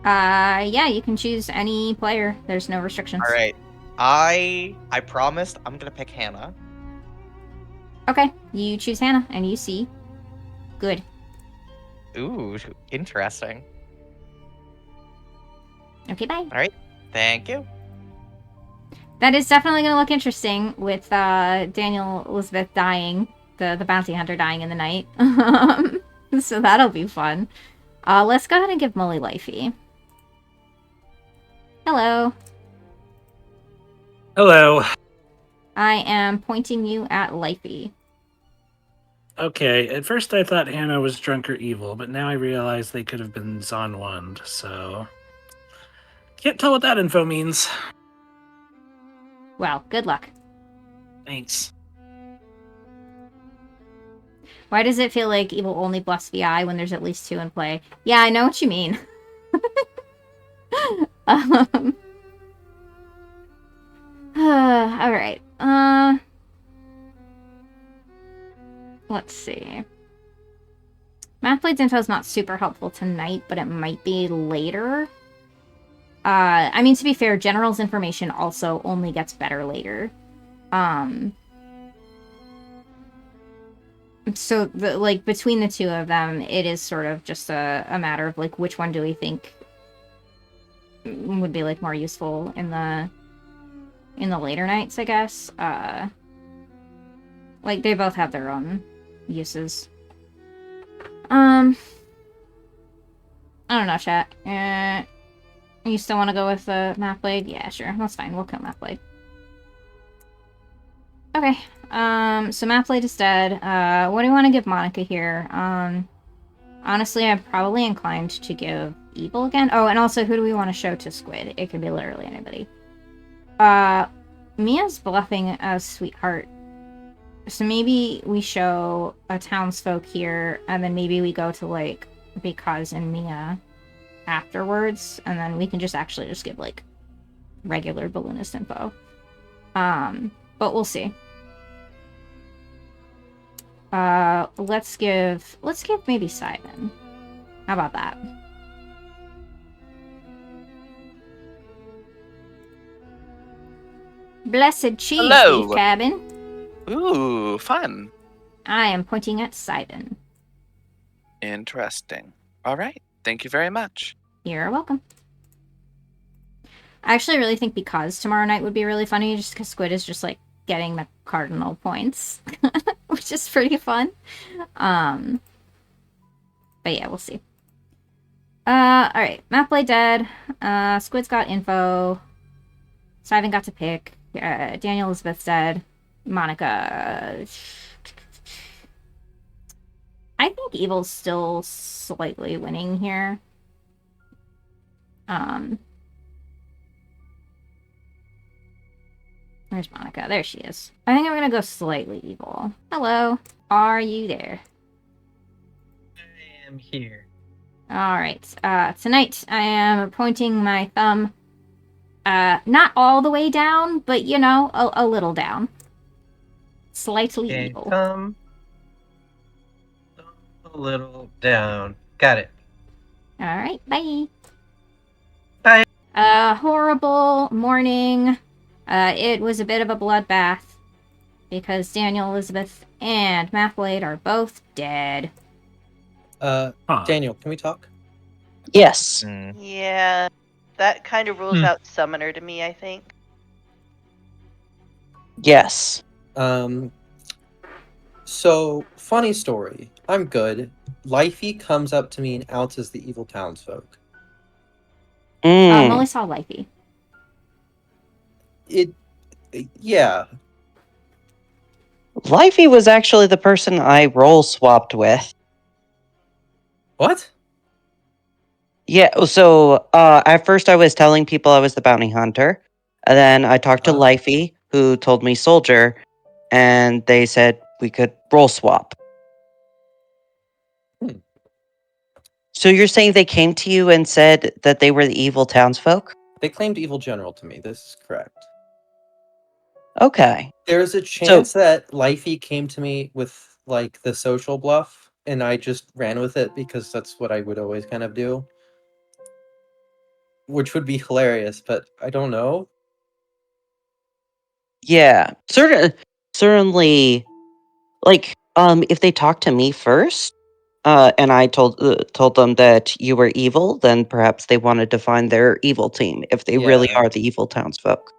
Yeah, you can choose any player. There's no restrictions. All right. I promised I'm gonna pick Hannah. Okay, you choose Hannah, and you see. Good. Ooh, interesting. Okay, bye. All right, thank you. That is definitely going to look interesting with Daniel Elizabeth dying, the bounty hunter dying in the night. So that'll be fun. Let's go ahead and give Molly Lifey. Hello. Hello. I am pointing you at Lifey. Okay, at first I thought Hannah was drunk or evil, but now I realize they could have been Zonwand, so... Can't tell what that info means. Well, good luck. Thanks. Why does it feel like evil only bluffs VI when there's at least 2 in play? Yeah, I know what you mean. Alright. Let's see. Mathblade's info is not super helpful tonight, but it might be later. I mean, to be fair, General's information also only gets better later. So, between the two of them, it is sort of just a matter of, like, which one do we think would be, like, more useful in the later nights, I guess. Like, they both have their own uses. I don't know, chat. You still want to go with Mathblade? Yeah, sure. That's fine. We'll kill Mathblade. Okay. So Mathblade is dead. What do you want to give Monica here? Honestly, I'm probably inclined to give Evil again. Oh, and also, who do we want to show to Squid? It could be literally anybody. Mia's bluffing as Sweetheart. So maybe we show a townsfolk here, and then maybe we go to, like, Because and Mia afterwards, and then we can just give, like, regular balloonist info. But we'll see. Let's give maybe Simon. How about that? Blessed cheese, Hello. Beef Cabin. Ooh, fun. I am pointing at Sidon. Interesting. All right. Thank you very much. You're welcome. I actually really think Because tomorrow night would be really funny, just because Squid is just, like, getting the cardinal points, which is pretty fun. But yeah, we'll see. Alright. Mathblade dead. Squid's got info. Simon got to pick. Daniel Elizabeth's dead. Monica. I think Evil's still slightly winning here. Where's Monica? There she is. I think I'm gonna go slightly evil. Hello. Are you there? I am here. Alright. Tonight I am pointing my thumb not all the way down, but you know, a little down. Slightly evil. Thumb a little down. Got it. Alright, bye. Bye. Horrible morning. It was a bit of a bloodbath because Daniel, Elizabeth, and Mathblade are both dead. Daniel, can we talk? Yes. Yeah, that kind of rules out Summoner to me, I think. Yes. So, funny story. I'm good. Lifey comes up to me and outs as the evil townsfolk. Molly saw Lifey. Yeah. Lifey was actually the person I role swapped with. What? Yeah, so at first I was telling people I was the bounty hunter, and then I talked to Lifey, who told me soldier, and they said we could role swap. So you're saying they came to you and said that they were the evil townsfolk? They claimed evil general to me. This is correct. Okay. There's a chance that Lifey came to me with, like, the social bluff, and I just ran with it because that's what I would always kind of do. Which would be hilarious, but I don't know. Yeah, certainly, like, if they talked to me first, and I told them that you were evil, then perhaps they wanted to find their evil team, if they really are the evil townsfolk.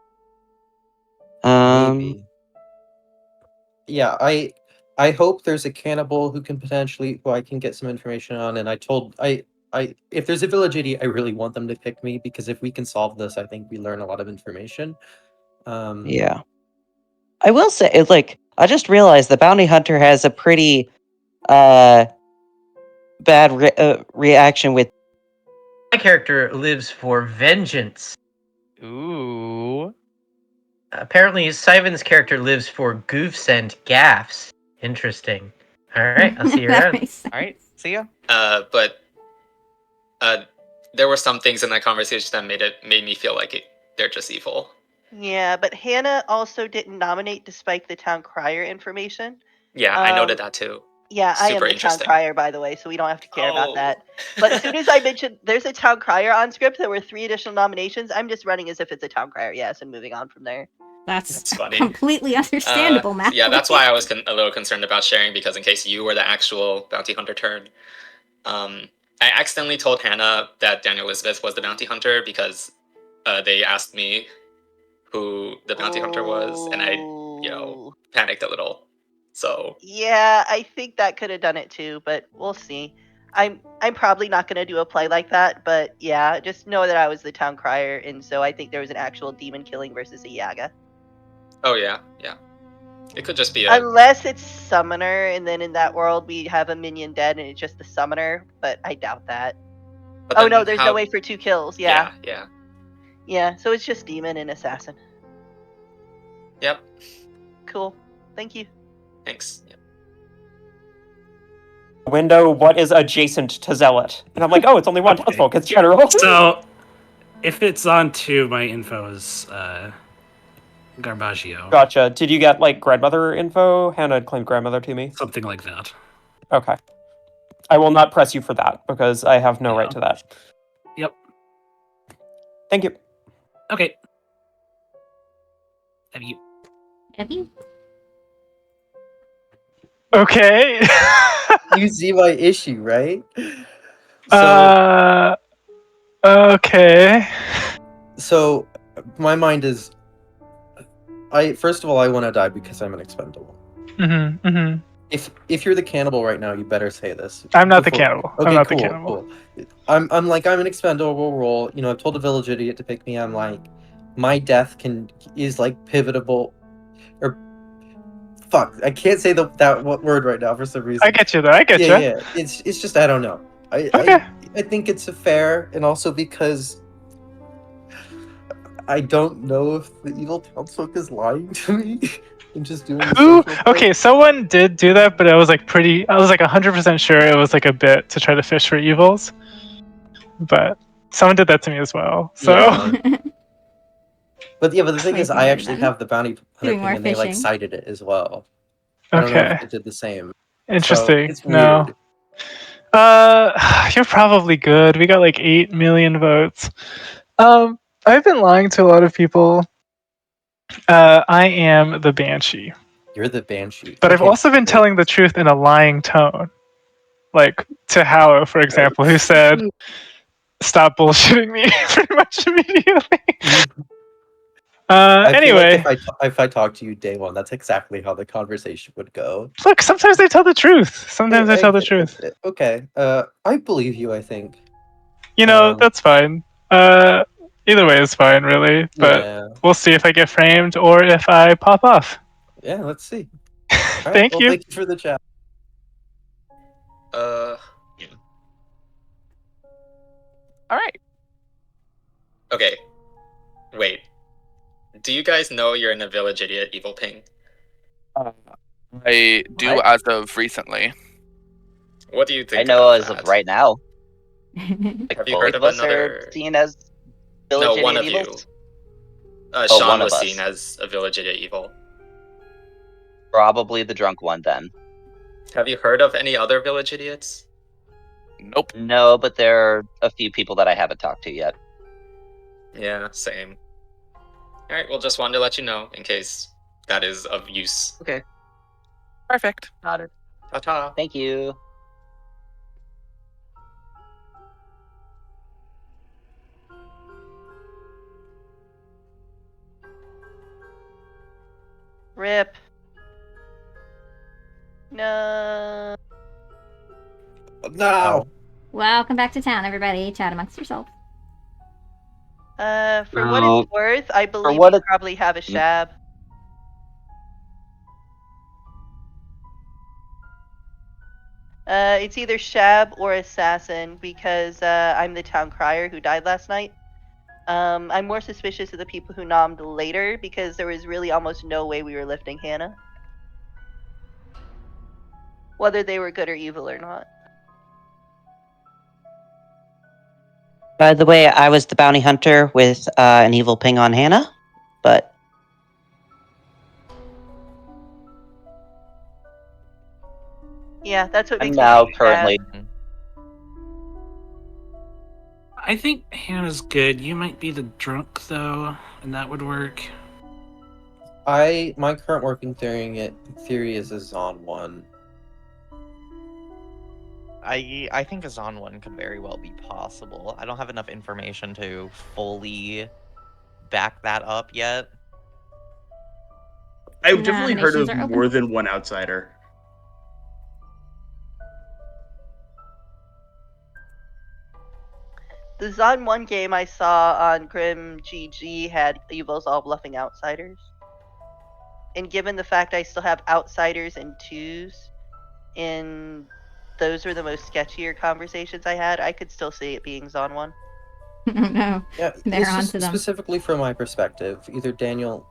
Maybe. Yeah, I hope there's a cannibal who can who I can get some information on, and if there's a village idiot, I really want them to pick me, because if we can solve this, I think we learn a lot of information. Yeah. I will say, like, I just realized the bounty hunter has a pretty reaction with. My character lives for vengeance. Ooh. Apparently, Siven's character lives for goofs and gaffs. Interesting. All right, I'll see you That around. makes sense. All right. See ya. But there were some things in that conversation that made me feel like they're just evil. Yeah, but Hannah also didn't nominate despite the town crier information. Yeah, I noted that too. Yeah, I am Super the town interesting. crier, by the way, so we don't have to care about that. But as soon as I mentioned there's a town crier on script, there were 3 additional nominations. I'm just running as if it's a town crier, yes, and moving on from there. That's funny. completely understandable, Matt. Yeah, that's why I was a little concerned about sharing, because in case you were the actual bounty hunter turn. I accidentally told Hannah that Daniel Elizabeth was the bounty hunter because they asked me who the bounty hunter was, and I, panicked a little. So Yeah, I think that could have done it too, but we'll see. I'm probably not going to do a play like that, but yeah, just know that I was the town crier, and so I think there was an actual demon killing versus a Yaga. Oh yeah. It could just be Unless it's summoner, and then in that world we have a minion dead and it's just the summoner, but I doubt that. Oh no, there's no way for 2 kills. Yeah. Yeah, so it's just demon and assassin. Yep. Cool. Thank you. Thanks. Yep. Window, what is adjacent to Zealot? And I'm like, oh, it's only one townsfolk. It's general. So, if it's on 2, my info is Garbaggio. Gotcha. Did you get grandmother info? Hannah had claimed grandmother to me. Something like that. Okay. I will not press you for that because I have no right to that. Yep. Thank you. Okay. Have you? Okay. You see my issue, right? Okay. So my mind is, first of all, I want to die because I'm an expendable. If you're the cannibal right now, you better say this. I'm not the cannibal. Okay, I'm not cool, the cannibal. cool. I'm an expendable role. I've told the village idiot to pick me. I'm like, my death is pivotable, or fuck, I can't say that word right now for some reason. I get you though. I get you. Yeah. It's just I don't know. I think it's fair, and also because I don't know if the evil townsfolk is lying to me. I'm just doing Who? Okay, someone did do that, but I was 100% sure it was a bit to try to fish for evils. But someone did that to me as well. So. Yeah. But the thing is, I actually have the bounty hunter thing, and they fishing. cited it as well. I don't know if it did the same. Interesting. So it's weird. No. You're probably good. We got 8 million votes. I've been lying to a lot of people. I am the Banshee. You're the Banshee. But I've also been telling the truth in a lying tone. To Howe, for example, who said, "Stop bullshitting me," pretty much immediately. Anyway. If I talk to you day one, that's exactly how the conversation would go. Look, sometimes they tell the truth. Sometimes they tell the truth. Okay. I believe you, I think. That's fine. Either way is fine, really. But we'll see if I get framed or if I pop off. Yeah, let's see. Thank you. Thank you for the chat. Alright. Okay. Wait. Do you guys know you're in a village idiot evil ping? I do as of recently. What do you think? I know about as that? of right now. Have you heard of another? Are seen as village No, one of idiot you. evils? Sean one of was us. seen as a village idiot evil. Probably the drunk one then. Have you heard of any other village idiots? Nope. No, but there are a few people that I haven't talked to yet. Yeah, same. Alright, well, just wanted to let you know in case that is of use. Okay. Perfect. Got it. Ta-ta. Thank you. Rip. No. No. Welcome back to town, everybody. Chat amongst yourselves. For what it's worth, I believe what you probably have a shab. It's either Shab or Assassin because I'm the town crier who died last night. I'm more suspicious of the people who nommed later because there was really almost no way we were lifting Hannah. Whether they were good or evil or not. By the way, I was the bounty hunter with an evil ping on Hannah, but Yeah, that's what I'm makes now me currently. I think Hannah's good. You might be the drunk though, and that would work. My current working theory is a Zon one. I think a Zon one could very well be possible. I don't have enough information to fully back that up yet. I've definitely heard Nominations of are open. more than one outsider. The Zon 1 game I saw on Grim GG had evils all bluffing outsiders. And given the fact I still have outsiders and twos, and those were the most sketchier conversations I had, I could still see it being Zon 1. Oh no. Yeah, They're it's onto just them. specifically from my perspective. Either Daniel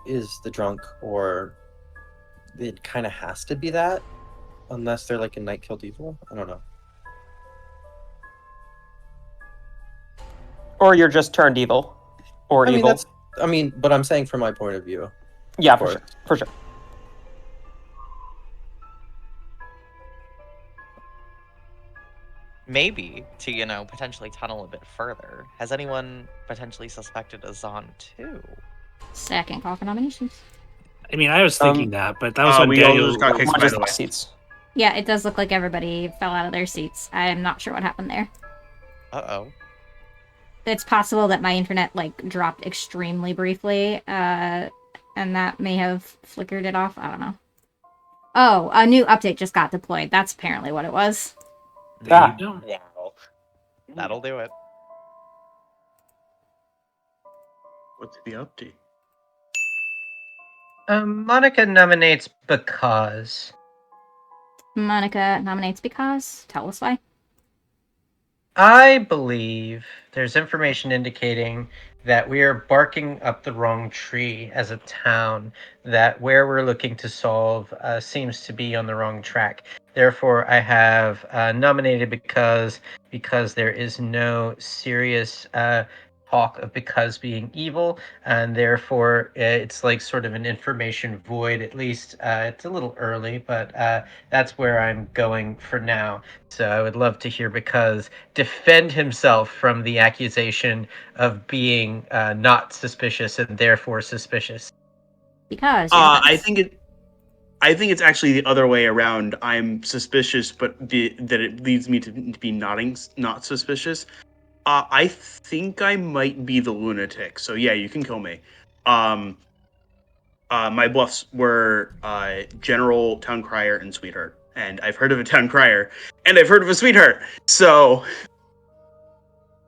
is the drunk, or it kind of has to be that, unless they're like a night killed evil. I don't know. Or you're just turned evil. Or I mean, evil. but I'm saying from my point of view. Yeah, of for course. sure. For sure. Maybe to, potentially tunnel a bit further. Has anyone potentially suspected a Zon 2? Second call for nominations. I mean, I was thinking that, but that was when we all Daniel just got kicked, by the way. Seats. Yeah, it does look like everybody fell out of their seats. I'm not sure what happened there. Uh-oh. It's possible that my internet, dropped extremely briefly, and that may have flickered it off. I don't know. Oh, a new update just got deployed. That's apparently what it was. There you go. Wow. That'll do it. What's the update? Monica nominates because. Monica nominates because. Tell us why. I believe there's information indicating that we are barking up the wrong tree as a town, that where we're looking to solve seems to be on the wrong track. Therefore, I have nominated because there is no serious talk of because being evil, and therefore it's like sort of an information void. At least it's a little early, but that's where I'm going for now. So I would love to hear because defend himself from the accusation of being not suspicious and therefore suspicious. Because I think it's actually the other way around. I'm suspicious, but that it leads me to be not suspicious. I think I might be the lunatic. So yeah, you can kill me. My bluffs were General, Town Crier, and Sweetheart. And I've heard of a Town Crier, and I've heard of a Sweetheart. So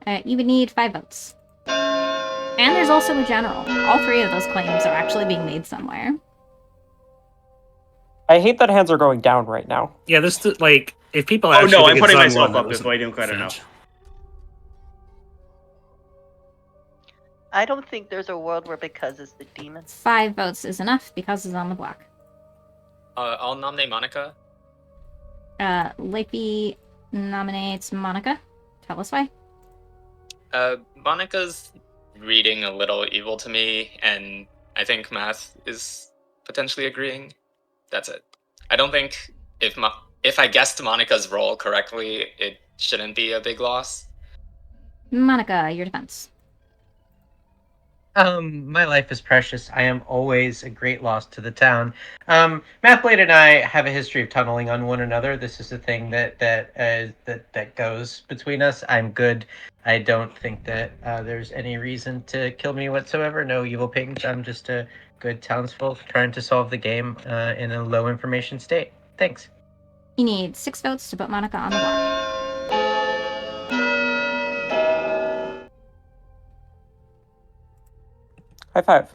you would need 5 votes. And there's also a general. All 3 of those claims are actually being made somewhere. I hate that hands are going down right now. Yeah, if people oh actually no, think I'm it's putting Zon myself 1, up that if I didn't quite wasn't enough. I don't think there's a world where because is the demon. 5 votes is enough. Because is on the block. I'll nominate Monica. Lippy nominates Monica. Tell us why. Monica's reading a little evil to me, and I think Math is potentially agreeing. That's it. I don't think if I guessed Monica's role correctly, it shouldn't be a big loss. Monica, your defense. My life is precious. I am always a great loss to the town. Mathblade and I have a history of tunneling on one another. This is a thing that goes between us. I'm good. I don't think that there's any reason to kill me whatsoever. No evil pings. I'm just a good townsfolk trying to solve the game in a low information state. Thanks. You need 6 votes to put Monica on the block. High five.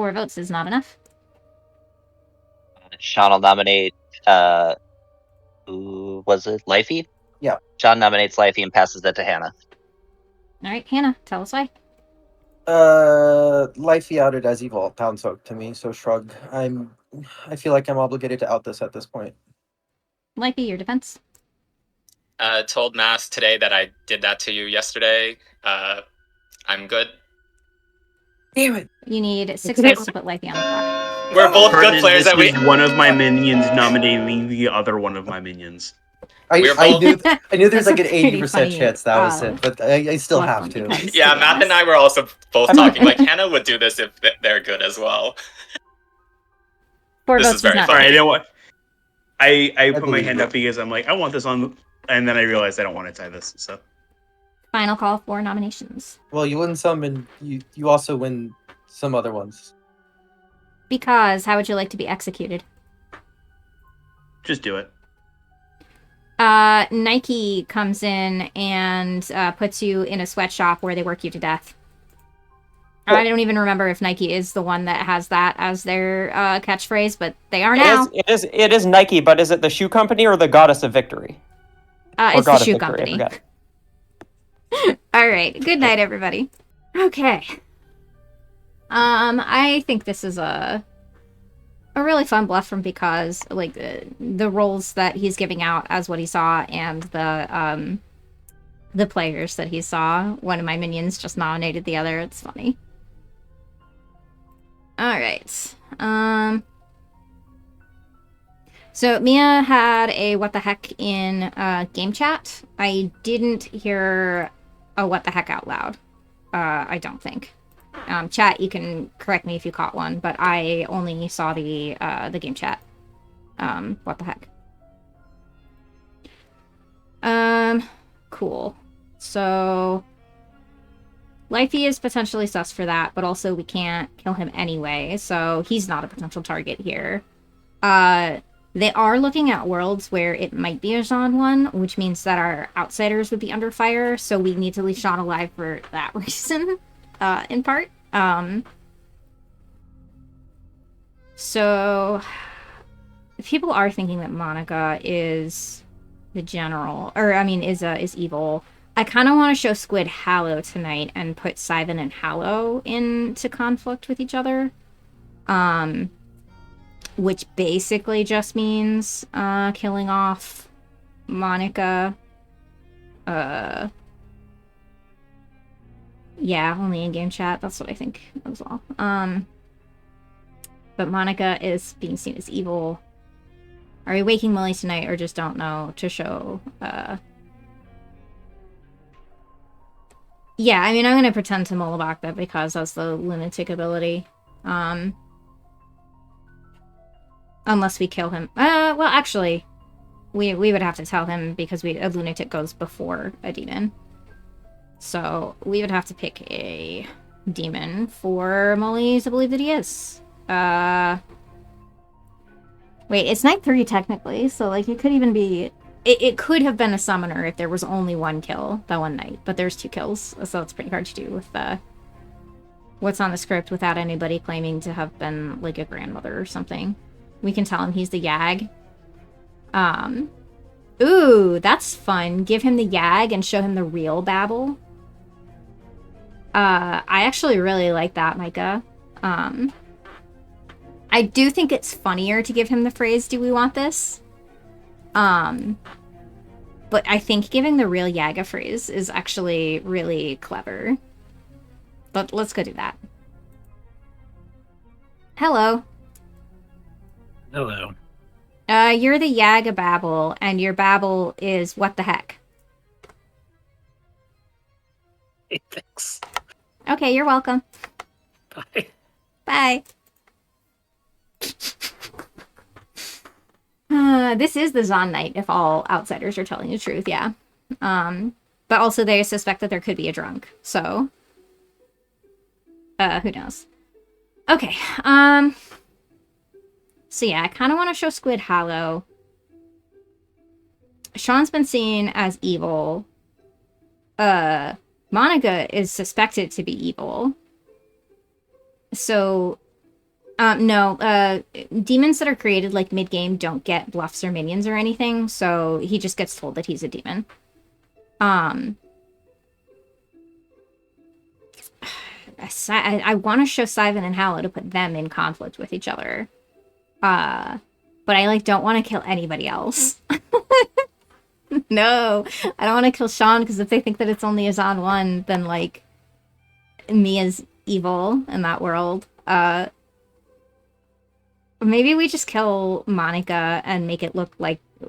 4 votes is not enough. Sean will nominate, who was it? Lifey? Yeah. Sean nominates Lifey and passes it to Hannah. All right, Hannah, tell us why. Lifey outed as evil townsfolk to me, so shrug. I feel like I'm obligated to out this at this point. Lifey, your defense. Told Mass today that I did that to you yesterday. I'm good. Damn it! You need 6 votes to put Lifey on the clock. We're both good Pertinent, players this that we. was one of my minions nominating the other one of my minions. I knew there's That's like a an pretty 80% funny, chance that was it, but I still have to. Yeah, Matt and I were also both talking. Like Hannah would do this if they're good as well. 4 This votes is very not funny. Sorry, I didn't want. I put my believe hand you. up because I'm like, I want this on, and then I realized I don't want to tie this. So Final call for nominations. Well, you win some, and you also win some other ones. Because how would you like to be executed? just do it. Nike comes in and puts you in a sweatshop where they work you to death. I don't even remember if Nike is the one that has that as their catchphrase, but they are now. It is Nike, but is it the shoe company or the Goddess of Victory? It's God the of shoe Victory, I company. forgot. All right. Good night, everybody. Okay. I think this is a really fun bluff from because like the roles that he's giving out as what he saw and the players that he saw. One of my minions just nominated the other. It's funny. All right. So Mia had a what the heck in game chat. I didn't hear a what the heck out loud. I don't think. Chat, you can correct me if you caught one, but I only saw the game chat. What the heck? Cool. So Lifey is potentially sus for that, but also we can't kill him anyway, so he's not a potential target here. They are looking at worlds where it might be a XAAN one, which means that our outsiders would be under fire, so we need to leave Sean alive for that reason, in part. So people are thinking that Monica is the general, or I mean, is evil. I kind of want to show Squid Hallow tonight and put Syvan and Hallow into conflict with each other. Which basically just means killing off Monica. Yeah, only in-game chat. That's what I think as well. But Monica is being seen as evil. Are we waking Molly tonight or just don't know to show... Yeah, I mean, I'm going to pretend to Molobak that because that's the lunatic ability. Unless we kill him. Well, actually, we would have to tell him because a lunatic goes before a demon. So we would have to pick a demon for Molly to believe that he is. Wait, it's night 3 technically, so like it could even be... It could have been a summoner if there was only one kill that one night, but there's 2 kills, so it's pretty hard to do with what's on the script without anybody claiming to have been like a grandmother or something. We can tell him he's the Yag. Ooh, that's fun. Give him the Yag and show him the real Babble. I actually really like that, Micah. I do think it's funnier to give him the phrase, do we want this? But I think giving the real Yaga phrase is actually really clever. But let's go do that. Hello. Hello. You're the Yaga Babble, and your Babble is what the heck? Hey, thanks. Okay, you're welcome. Bye. Bye. This is the XAAN night, if all outsiders are telling the truth, yeah. But also they suspect that there could be a drunk, so... who knows? Okay, so yeah, I kind of want to show Squid Hallow. Sean's been seen as evil. Monica is suspected to be evil. So No. Demons that are created like mid-game don't get bluffs or minions or anything, so he just gets told that he's a demon. I want to show Sivan and Hallow to put them in conflict with each other. But I don't want to kill anybody else. No, I don't want to kill Sean, because if they think that it's only a Zon 1, then Mia's evil in that world. Maybe we just kill Monica and make it look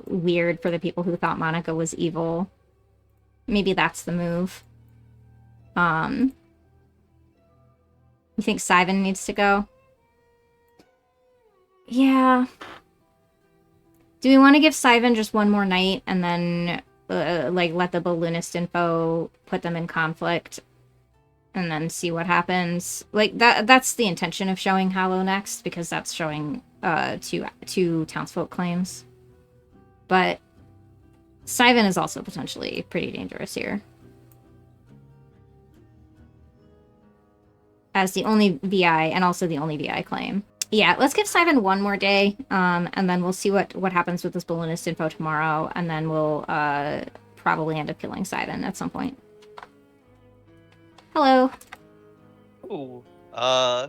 weird for the people who thought Monica was evil. Maybe that's the move. You think Sivan needs to go? Yeah. Do we want to give Sivan just one more night and then let the balloonist info put them in conflict and then see what happens? That's the intention of showing Hallow next, because that's showing two townsfolk claims. But Sivan is also potentially pretty dangerous here, as the only VI and also the only VI claim. Yeah, let's give Sivan one more day, and then we'll see what happens with this balloonist info tomorrow, and then we'll probably end up killing Sivan at some point. Hello. Ooh.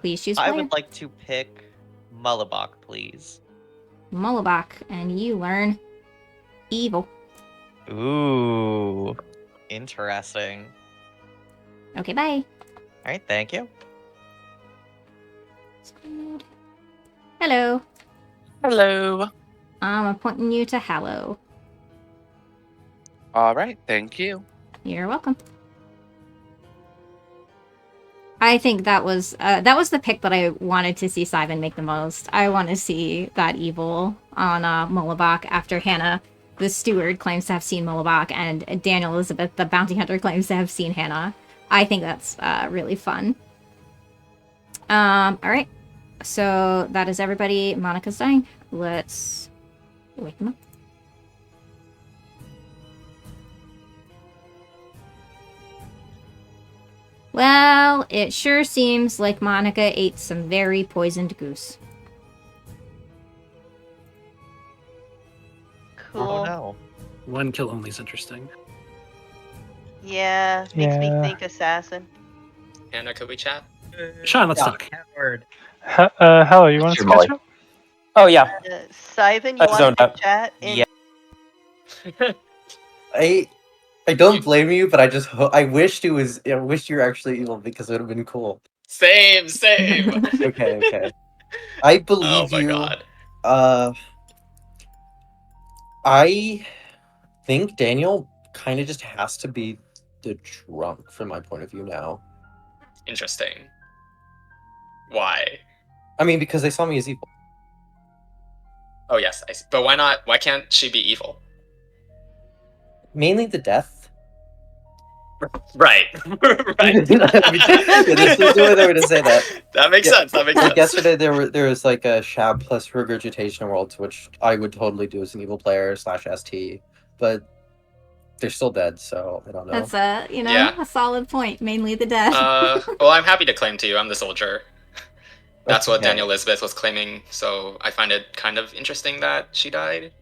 Please choose I player. would like to pick Mullabok, please. Mullabok, and you learn evil. Ooh. Interesting. Okay, bye. Alright, thank you. Hello. Hello. I'm appointing you to Hallow. All right, thank you. You're welcome. I think that was the pick that I wanted to see Sivan make the most. I want to see that evil on Mullabok after Hannah, the steward, claims to have seen Mullabok, and Daniel Elizabeth, the bounty hunter, claims to have seen Hannah. I think that's really fun. All right. So that is everybody. Monica's dying. Let's wake them up. Well, it sure seems like Monica ate some very poisoned goose. Cool. Oh no. One kill only is interesting. Yeah, makes me think assassin. Hannah, could we chat? Sean, let's talk. Word. Hello, you want to catch up? Oh yeah. Sivan, you want to chat? Yeah. I don't blame you, but I wished you were actually evil, because it would have been cool. Same. Okay. I believe you. Oh my god. I think Daniel kind of just has to be the drunk from my point of view now. Interesting. Why? I mean, because they saw me as evil. Oh yes, I see. But why not? Why can't she be evil? Mainly the death. Right. Right. There's no other way to say that. That makes sense. That makes sense. Yesterday there was a Shab plus regurgitation world, which I would totally do as an evil player / ST, but they're still dead, so I don't know. That's a solid point. Mainly the death. Well, I'm happy to claim to you. I'm the soldier. That's what Okay. Daniel Elizabeth was claiming, so I find it kind of interesting that she died.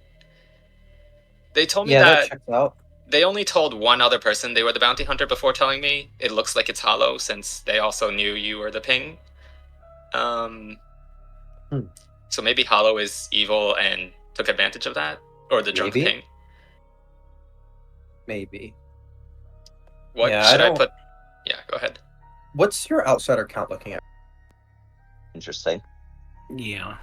They told me that checks out. They only told one other person they were the bounty hunter before telling me. It looks like it's Hollow, since they also knew you were the ping. So maybe Hollow is evil and took advantage of that? Or the drunk ping? Maybe. What should I put? Yeah, go ahead. What's your outsider count looking at? Interesting. Yeah.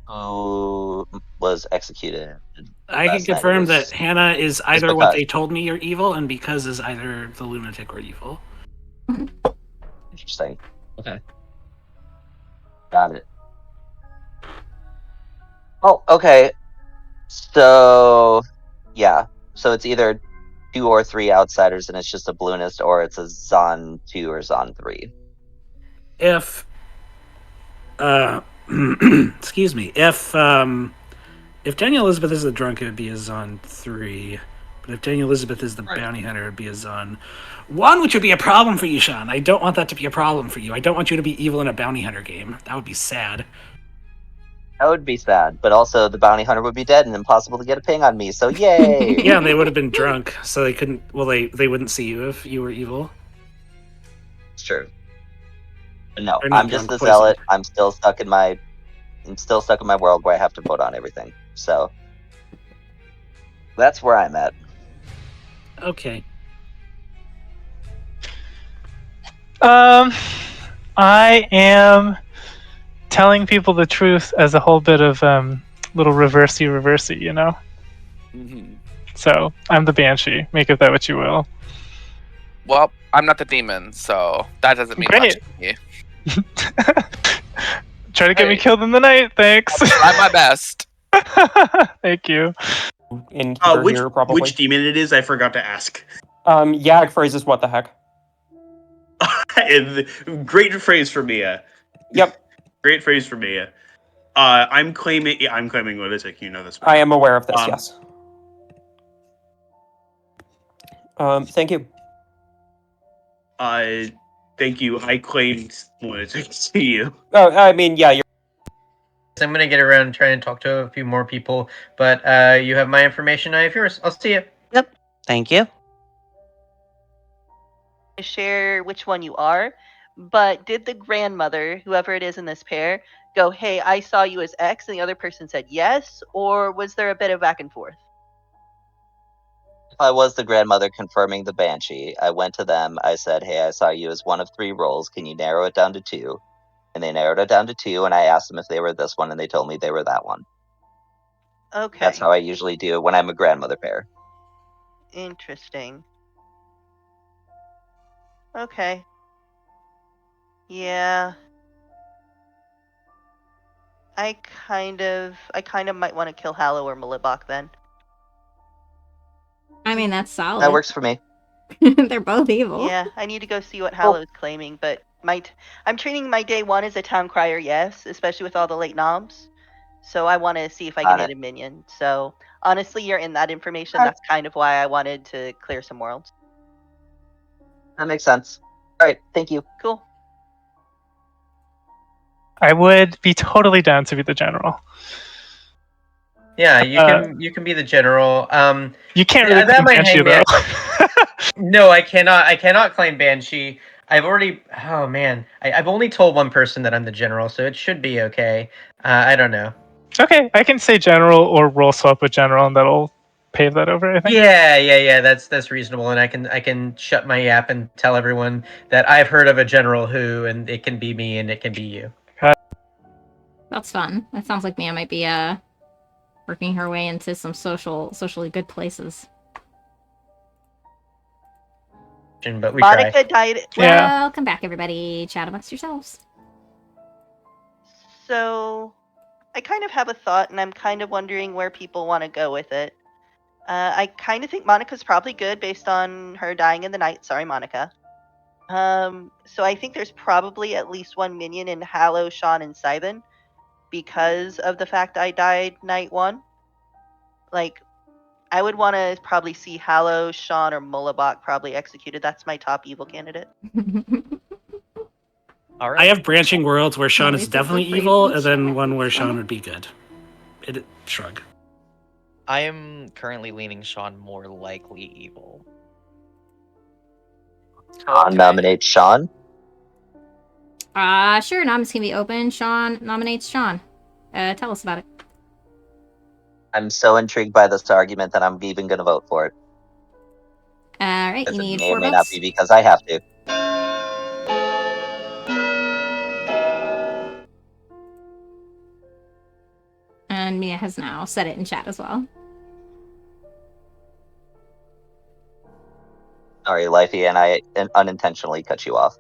Who was executed? I can last night? confirm It was- that Hannah is either because. what they told me you're evil, and because is either the lunatic or evil. Interesting. Okay. Got it. Oh, okay. So, yeah. So it's either 2 or 3 outsiders, and it's just a balloonist, or it's a Zon 2 or Zon 3. If excuse me, if Daniel Elizabeth is the drunk, it would be a Zon 3. But if Daniel Elizabeth is the bounty hunter, it'd be a Zahn. One, which would be a problem for you, Sean. I don't want that to be a problem for you. I don't want you to be evil in a bounty hunter game. That would be sad. That would be sad, but also the bounty hunter would be dead and impossible to get a ping on me, so yay! Yeah, and they would have been drunk, so they couldn't... Well, they wouldn't see you if you were evil. It's true. But no, They're not I'm just drunk, a zealot. I'm still stuck in my world where I have to vote on everything. So that's where I'm at. Okay. I am telling people the truth as a whole bit of little reversey, you know? Mm-hmm. So, I'm the Banshee. Make of that what you will. Well, I'm not the demon, so that doesn't mean much to me. Try to get me killed in the night, thanks. I'll try my best. Thank you. Which demon it is, I forgot to ask. Yag phrases what the heck. Great phrase for Mia. Yep. Great phrase for Mia. I'm claiming lunatic. You know this. I am aware of this. Yes. Thank you. Thank you. I claimed lunatic to you. Oh, I mean, yeah. I'm gonna get around and try and talk to a few more people, but you have my information. I have yours. I'll see you. Yep. Thank you. Share which one you are, but did the grandmother, whoever it is in this pair, go, "Hey, I saw you as X," and the other person said yes, or was there a bit of back and forth? If I was the grandmother confirming the Banshee, I went to them, I said, "Hey, I saw you as one of 3 roles, can you narrow it down to 2? And they narrowed it down to 2, and I asked them if they were this one, and they told me they were that one. Okay. That's how I usually do it when I'm a grandmother pair. Interesting. Okay. Yeah. I kind of might want to kill Hallow or Malibok then. I mean, that's solid. That works for me. They're both evil. Yeah, I need to go see what Hallow's claiming, but I'm treating my day 1 as a town crier, yes, especially with all the late noms. So I want to see if I can hit a minion. So honestly, you're in that information. That's kind of why I wanted to clear some worlds. That makes sense. All right, thank you. Cool. I would be totally down to be the general. Yeah, you can be the general. You can't really claim Banshee though. No, I cannot. I cannot claim Banshee. I've already. Oh man, I've only told one person that I'm the general, so it should be okay. I don't know. Okay, I can say general or roll swap with general, and that'll pave that over. I think. Yeah. That's reasonable, and I can shut my yap and tell everyone that I've heard of a general who, and it can be me, and it can be you. That's fun. That sounds like Mia might be working her way into some socially good places. But we Monica died. Welcome back, everybody. Chat amongst yourselves. So, I kind of have a thought, and I'm kind of wondering where people want to go with it. I kind of think Monica's probably good based on her dying in the night. Sorry, Monica. So I think there's probably at least one minion in Hallow, Sean, and Sybin because of the fact I died night 1. Like, I would want to probably see Hallow, Sean, or Mullabok probably executed. That's my top evil candidate. All right. I have branching worlds where Sean is definitely evil, and then one where Sean would be good. Shrug. I am currently leaning Sean more likely evil. Nominate Sean? Sure, noms can be open. Sean nominates Sean. Tell us about it. I'm so intrigued by this argument that I'm even going to vote for it. Alright, you need 4 votes. It may or may not be because I have to. And Mia has now said it in chat as well. Sorry, Lifey, and I unintentionally cut you off.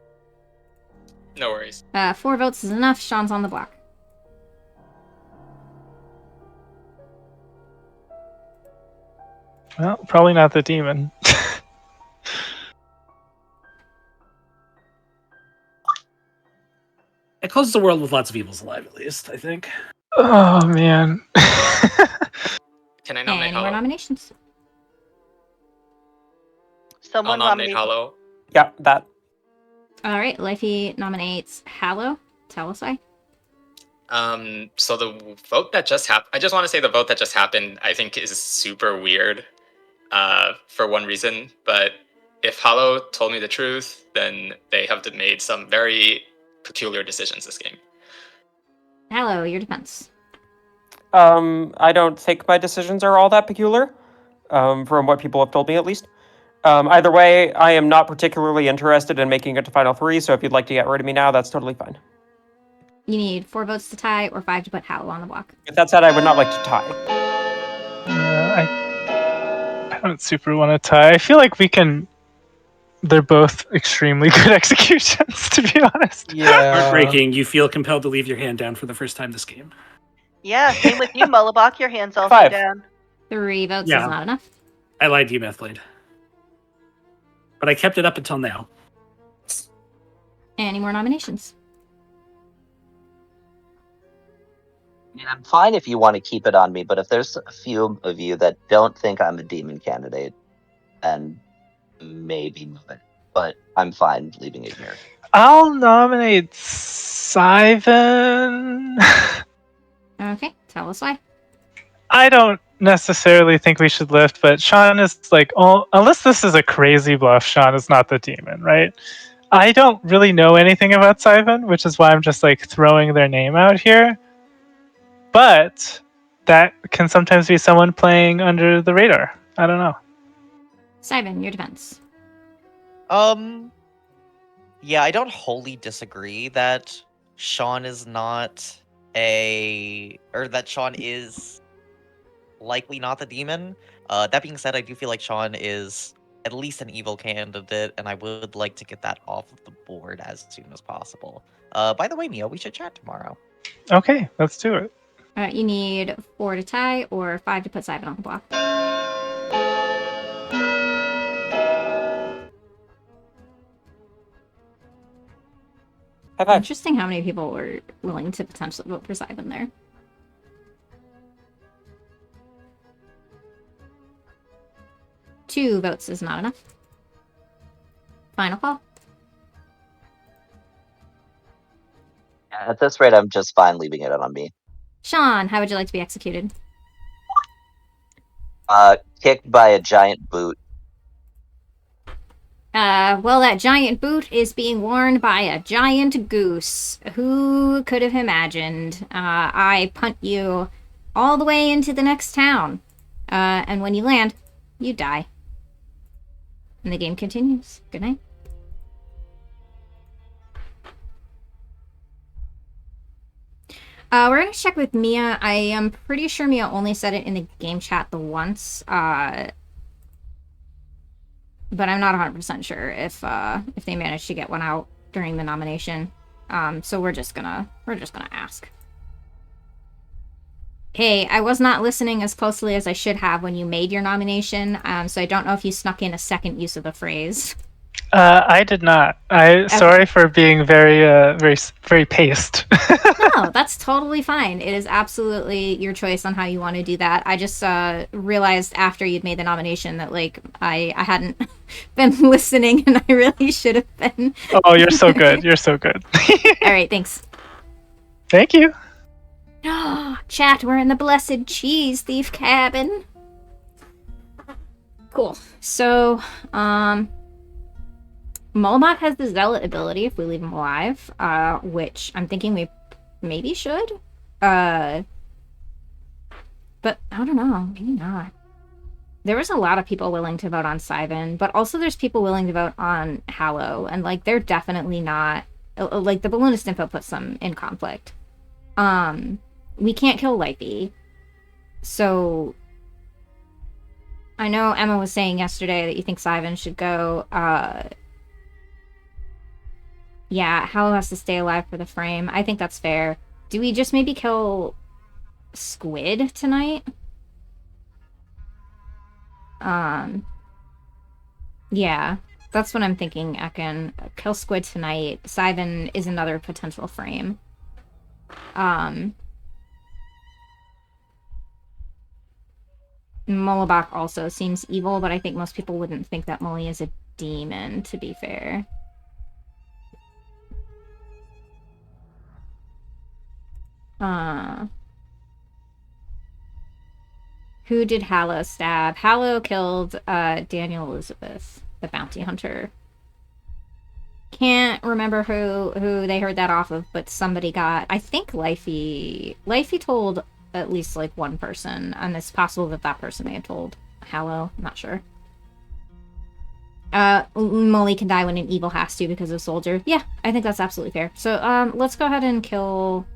No worries. 4 votes is enough. Sean's on the block. Well, probably not the demon. It closes a world with lots of evils alive, at least, I think. Oh, man. Can I nominate Any more nominations? Someone I'll nominate nominate Hollow. Yeah, that. All right, Lifey nominates Hallow. Tell us why. So the vote that just happened, I just want to say the vote that just happened, I think is super weird for one reason. But if Hollow told me the truth, then they have made some very peculiar decisions this game. Hallow, your defense. I don't think my decisions are all that peculiar, from what people have told me at least. Either way, I am not particularly interested in making it to Final 3, so if you'd like to get rid of me now, that's totally fine. You need 4 votes to tie or 5 to put Hallow on the block. With that said, I would not like to tie. I don't super want to tie. I feel like we can. They're both extremely good executions, to be honest. Yeah. Heartbreaking. You feel compelled to leave your hand down for the first time this game. Yeah, same with you, Mullibach. Your hand's also 5. down. 3 votes Yeah. is not enough. I lied to you, Methblade. But I kept it up until now. Any more nominations? Yeah, I'm fine if you want to keep it on me, but if there's a few of you that don't think I'm a demon candidate, then maybe move it. But I'm fine leaving it here. I'll nominate Sivan. Okay, tell us why. I don't necessarily think we should lift, but Sean is like, oh, unless this is a crazy bluff, Sean is not the demon, right? I don't really know anything about Sivan, which is why I'm just like throwing their name out here. But that can sometimes be someone playing under the radar. I don't know. Simon, your defense. Yeah, I don't wholly disagree that Sean is not that Sean is likely not the demon. That being said, I do feel like Sean is at least an evil candidate, and I would like to get that off of the board as soon as possible. By the way, Mio, we should chat tomorrow. Okay, let's do it. All right, you need 4 to tie or 5 to put Simon on the block. Interesting how many people were willing to potentially vote for Simon there. Two votes is not enough. Final call. At this rate, I'm just fine leaving it on me. Sean, how would you like to be executed? Kicked by a giant boot. Well, that giant boot is being worn by a giant goose. Who could have imagined? I punt you all the way into the next town. And when you land, you die. And the game continues. Good night. We're gonna check with Mia. I am pretty sure Mia only said it in the game chat the once. But I'm not 100% sure if they managed to get one out during the nomination. So we're just gonna ask. Hey, I was not listening as closely as I should have when you made your nomination, so I don't know if you snuck in a second use of the phrase. I did not. Sorry for being very paced. No, that's totally fine. It is absolutely your choice on how you want to do that. I just realized after you'd made the nomination that like I hadn't been listening, and I really should have been. Oh, you're so good. You're so good. All right, thanks. Thank you. Chat, we're in the blessed cheese thief cabin. Cool. So, Mullibach has the Zealot ability if we leave him alive, which I'm thinking we maybe should. But I don't know, maybe not. There was a lot of people willing to vote on Sivan, but also there's people willing to vote on Hallow, and like they're definitely not like the balloonist info puts them in conflict. We can't kill Lifey. So I know Emma was saying yesterday that you think Sivan should go. Yeah, Hallow has to stay alive for the frame. I think that's fair. Do we just maybe kill Squid tonight? Yeah, that's what I'm thinking, Ekin. Kill Squid tonight. Sivan is another potential frame. Mullibach also seems evil, but I think most people wouldn't think that Mully is a demon, to be fair. Who did Hallow stab? Hallow killed Daniel Elizabeth, the bounty hunter. Can't remember who they heard that off of, but somebody got... I think Lifey told at least, like, one person, and it's possible that that person may have told Hallow. I'm not sure. Molly can die when an evil has to because of Soldier. Yeah, I think that's absolutely fair. So, let's go ahead and kill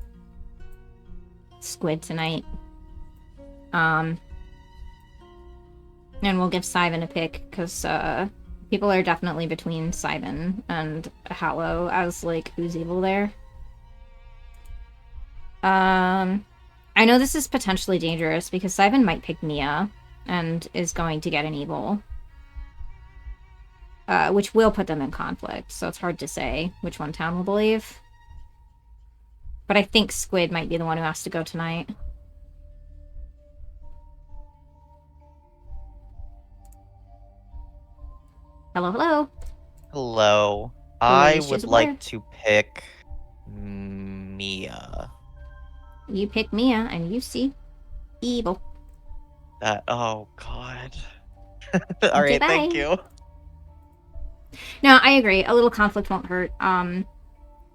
Squid tonight. And we'll give Syvan a pick, because, people are definitely between Syvan and Hallow as, like, who's evil there. I know this is potentially dangerous, because Syvan might pick Mia, and is going to get an evil. Which will put them in conflict, so it's hard to say which one Town will believe. But I think Squid might be the one who has to go tonight. Hello, hello. Hello. I would like to pick Mia. You pick Mia, and you see evil. Oh, God. Alright, thank you. No, I agree. A little conflict won't hurt.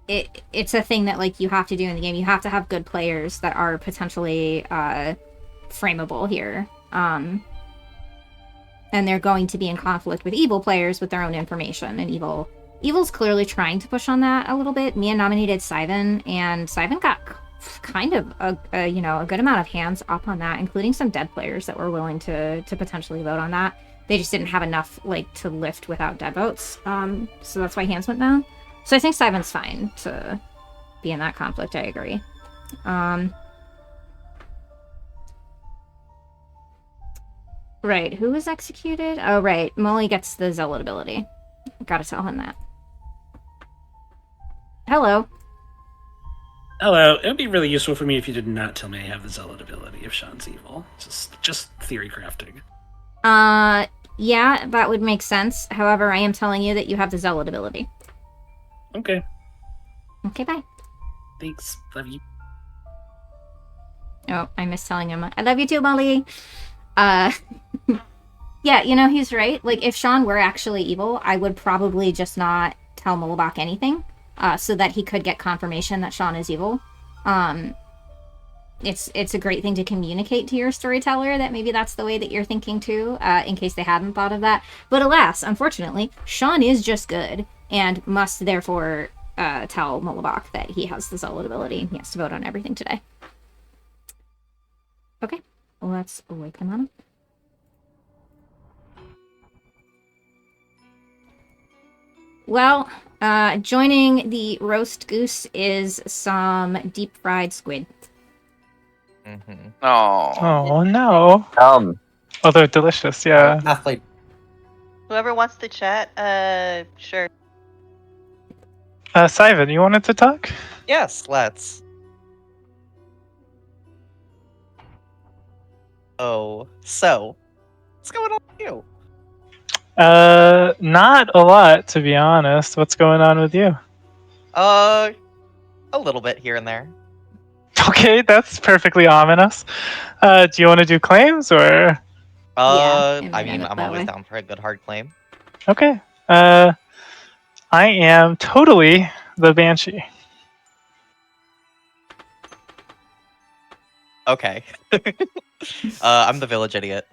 It's a thing that, like, you have to do in the game. You have to have good players that are potentially frameable here. And they're going to be in conflict with evil players with their own information. And Evil's clearly trying to push on that a little bit. Mia nominated Syvan, and Syvan got kind of a good amount of hands up on that, including some dead players that were willing to potentially vote on that. They just didn't have enough, like, to lift without dead votes. So that's why hands went down. So I think Syvan's fine to be in that conflict. I agree. Right, who was executed? Oh, right. Molly gets the zealot ability. Gotta tell him that. Hello. Hello. It would be really useful for me if you did not tell me I have the zealot ability if Sean's evil. Just theory crafting. Yeah, that would make sense. However, I am telling you that you have the zealot ability. Okay. Okay, bye. Thanks. Love you. Oh, I missed telling him. I love you too, Molly. Yeah, you know, he's right. Like, if Sean were actually evil, I would probably just not tell Mullibok anything, so that he could get confirmation that Sean is evil. It's a great thing to communicate to your storyteller that maybe that's the way that you're thinking too, in case they hadn't thought of that. But alas, unfortunately, Sean is just good, and must therefore tell Mullibok that he has the zealot ability, and he has to vote on everything today. Okay, let's wake them on. Well, joining the roast goose is some deep fried squid. Mm-hmm. Oh no. Although delicious, yeah. Athlete. Whoever wants to chat, sure. Syvan, you wanted to talk? Yes, let's. Oh, so what's going on with you? Not a lot, to be honest. What's going on with you? A little bit here and there. Okay, that's perfectly ominous. Do you want to do claims, or? I mean, I'm always down for a good hard claim. Okay. I am totally the Banshee. Okay. I'm the village idiot.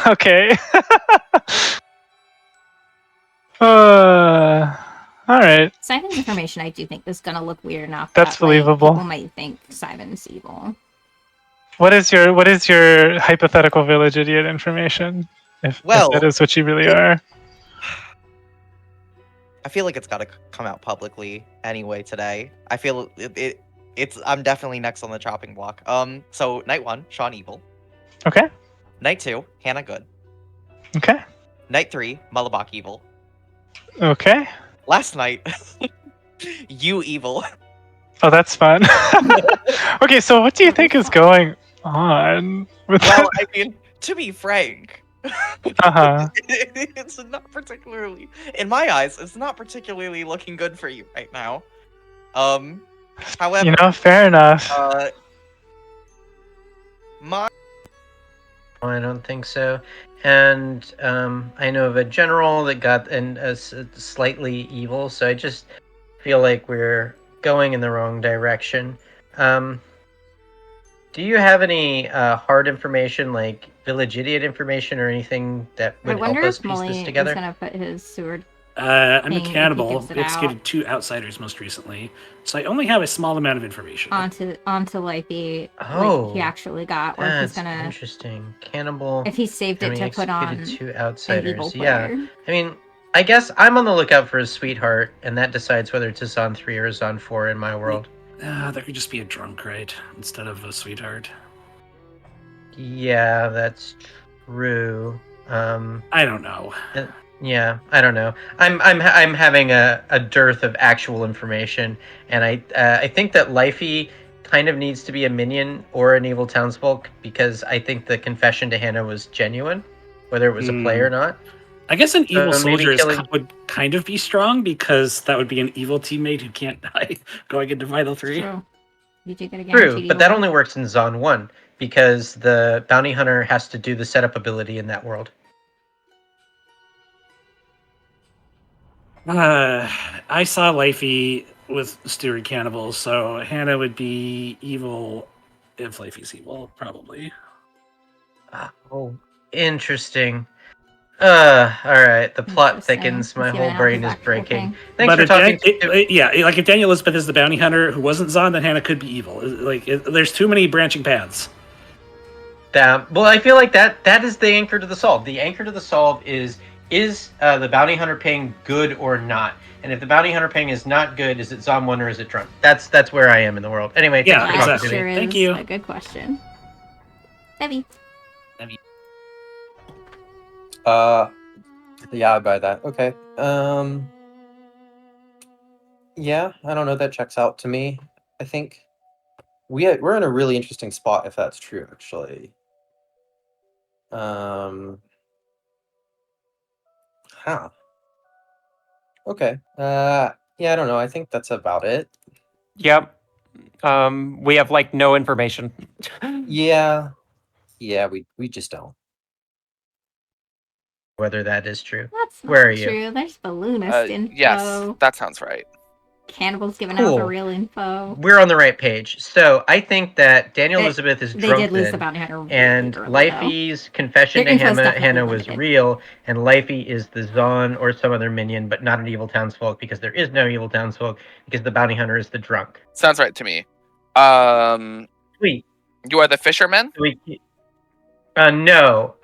Okay. Alright. Syvan's information, I do think, is gonna look weird enough. That's that, like, believable. people might think Syvan's evil. What is your hypothetical village idiot information? If that is what you really are. I feel like it's got to come out publicly anyway today. I feel I'm definitely next on the chopping block. So night 1, Sean evil. Okay. Night 2, Hannah good. Okay. Night 3, Mullibok evil. Okay. Last night, you evil. Oh, that's fun. Okay, so what do you think is going on with Well, I mean, to be frank, It's not particularly, in my eyes, it's not particularly looking good for you right now. However, fair enough. I don't think so. And I know of a general that got slightly evil, so I just feel like we're going in the wrong direction. Do you have any hard information, like village idiot information, or anything that would help us piece this together? Is gonna put his sword. I'm a thing if he cannibal. gives it Executed 2 outsiders most recently, so I only have a small amount of information. Onto Lifey, Oh, he actually got, or if he's gonna. Interesting. Cannibal. If he saved it to put on 2 an outsiders. evil Yeah. player. I mean, I guess I'm on the lookout for a sweetheart, and that decides whether it's a Zon 3 or a Zon 4 in my world. That could just be a drunk, right? Instead of a sweetheart. Yeah, that's true. I don't know. Yeah, I don't know. I'm having a dearth of actual information, and I think that Lifey kind of needs to be a minion or an evil townsfolk, because I think the confession to Hannah was genuine, whether it was a play or not. I guess an evil soldier killing... would kind of be strong, because that would be an evil teammate who can't die going into Final 3. True. You do get a True, but that only works in Zon 1, because the bounty hunter has to do the setup ability in that world. I saw Lifey with steward cannibals, so Hannah would be evil if Lifey's evil, probably. Oh, interesting. Alright, the plot thickens, my whole brain is breaking. Thanks for talking like if Daniel Elizabeth is the bounty hunter who wasn't Zon, then Hannah could be evil. There's too many branching paths. Well, I feel like that is the anchor to the solve. The anchor to the solve is the bounty hunter ping good or not? And if the bounty hunter ping is not good, is it Zon 1 or is it drunk? That's where I am in the world. Anyway, yeah, exactly. Thank you. A good question. Debbie. Yeah, I buy that. Okay. Yeah, I don't know. That checks out to me. I think we're in a really interesting spot if that's true, actually. Huh. Okay. Yeah, I don't know. I think that's about it. Yep. We have like no information. Yeah. Yeah, we just don't. Whether that is true. That's not Where are true. you? There's balloonist info. Yes, that sounds right. Cannibals giving out the real info. We're on the right page. So I think that Daniel Elizabeth is drunk. They did lose the bounty hunter. And Lifey's confession to Hannah was real, and Lifey is the Zon or some other minion, but not an evil townsfolk, because there is no evil townsfolk, because the bounty hunter is the drunk. Sounds right to me. Sweet. You are the fisherman? No.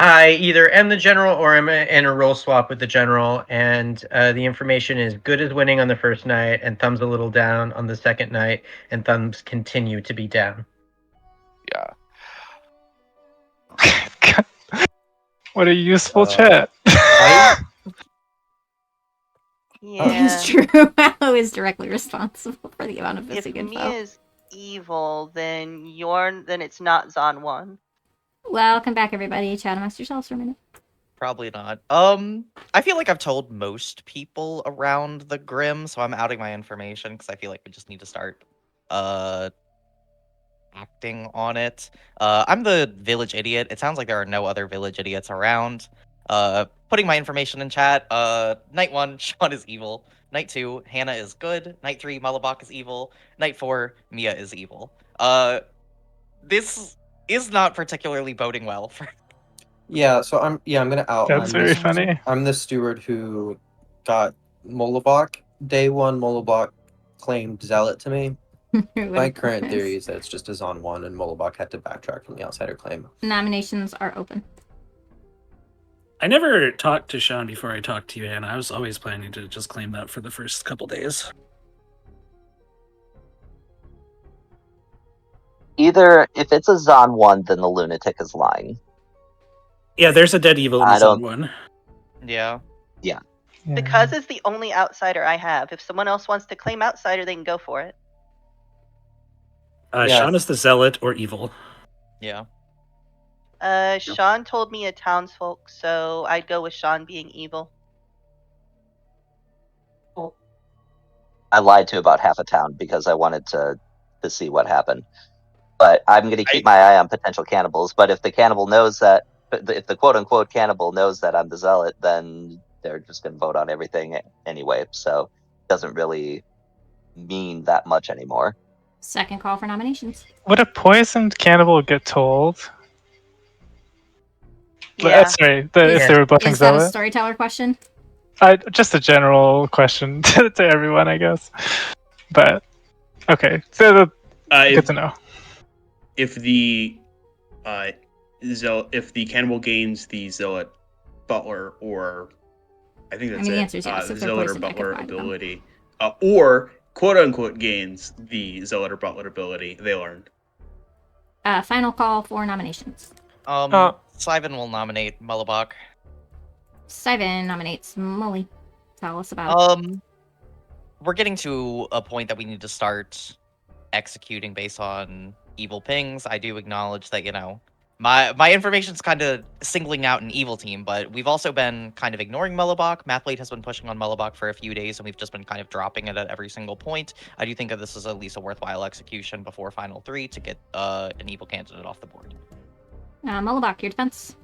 I either am the general or am in a role swap with the general, and the information is good as winning on the first night, and thumbs a little down on the second night, and thumbs continue to be down. Yeah. What a useful chat. Yeah. It's true. Mallow is directly responsible for the amount of missing info. If Mia is evil, then it's not Zon 1. Welcome back, everybody. Chat amongst yourselves for a minute. Probably not. I feel like I've told most people around the Grim, so I'm outing my information because I feel like we just need to start acting on it. I'm the village idiot. It sounds like there are no other village idiots around. Putting my information in chat. Night 1, Sean is evil. Night 2, Hannah is good. Night 3, Malabak is evil. Night 4, Mia is evil. This is not particularly boding well for. Yeah, so I'm gonna out. That's very funny. I'm the steward who got Molobok. Day 1, Molobok claimed Zealot to me. My current theory is that it's just a Zon 1 and Molobok had to backtrack from the outsider claim. Nominations are open. I never talked to Sean before I talked to you, Anna. I was always planning to just claim that for the first couple days. Either if it's a Zon 1, then the lunatic is lying. Yeah, there's a dead evil in the Zon 1. Yeah. Yeah. Because it's the only outsider I have. If someone else wants to claim outsider, they can go for it. Sean is the zealot or evil. Yeah. Sean told me a townsfolk, so I'd go with Sean being evil. I lied to about half a town because I wanted to see what happened. But I'm going to keep my eye on potential cannibals. But if the cannibal knows that, if the quote unquote cannibal knows that I'm the zealot, then they're just going to vote on everything anyway. So it doesn't really mean that much anymore. Second call for nominations. Would a poisoned cannibal get told? Yeah. Sorry, if they were bluffing Is that a zealot? storyteller question? Just a general question to everyone, I guess. But okay, so good to know. If the if the cannibal gains the zealot butler, or I think that's the answer is yes. If they're zealot or poisoned, I could butler lie to them. ability, or quote unquote gains the zealot or butler ability, they learned. Final call for nominations. Sivan will nominate Mullabach. Sivan nominates Molly. Tell us about it. We're getting to a point that we need to start executing based on evil pings. I do acknowledge that, my information's kind of singling out an evil team, but we've also been kind of ignoring Mullabach. Mathblade has been pushing on Mullabach for a few days, and we've just been kind of dropping it at every single point. I do think that this is at least a worthwhile execution before Final 3 to get an evil candidate off the board. Mullabach, your defense.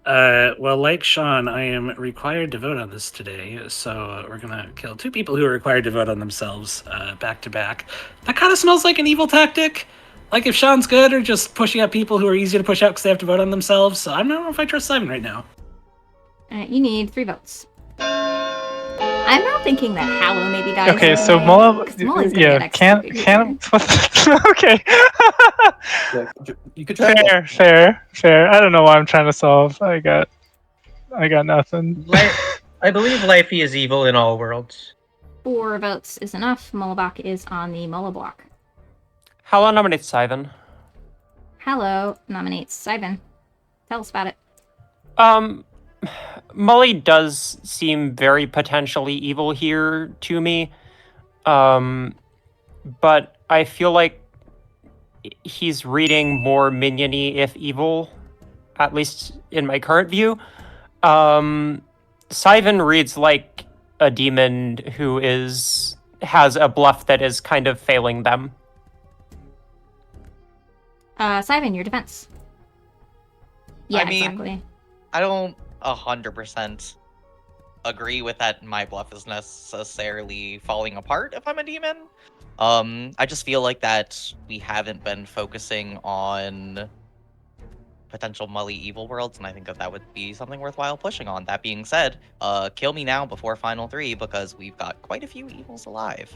Well, like Sean, I am required to vote on this today, so we're gonna kill two people who are required to vote on themselves back to back. That kind of smells like an evil tactic. Like if Sean's good or just pushing out people who are easy to push out because they have to vote on themselves. So I don't know if I trust Simon right now. You need 3 votes. I'm now thinking that Hallow maybe dies. Okay, so okay. You could try. Fair. I don't know why I'm trying to solve. I got nothing. I believe Lifey is evil in all worlds. 4 votes is enough. Mullabach is on the Mulla block. Hallow nominates Sivan. Hallow nominates Sivan. Tell us about it. Mully does seem very potentially evil here to me. But I feel like he's reading more minion-y if evil, at least in my current view. Sivan reads like a demon who has a bluff that is kind of failing them. Sivan, your defense. Yeah, I mean, exactly. I don't 100% agree with that. My bluff is necessarily falling apart if I'm a demon. I just feel like that we haven't been focusing on potential Mully evil worlds, and I think that would be something worthwhile pushing on. That being said, kill me now before Final 3 because we've got quite a few evils alive.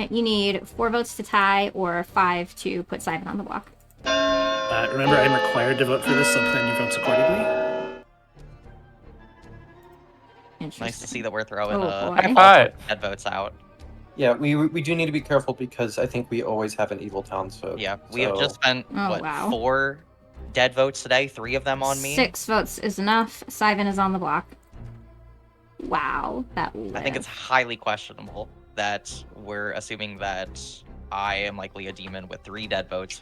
You need 4 votes to tie or 5 to put Sivan on the block. Remember, I'm required to vote for this, so plan your votes accordingly. Nice to see that we're throwing dead votes out. Yeah, we do need to be careful because I think we always have an evil townsfolk. Yeah, we have just spent 4 dead votes today, 3 of them on me. 6 votes is enough. Sivan is on the block. Wow, that lived. I think it's highly questionable that we're assuming that I am likely a demon with 3 dead votes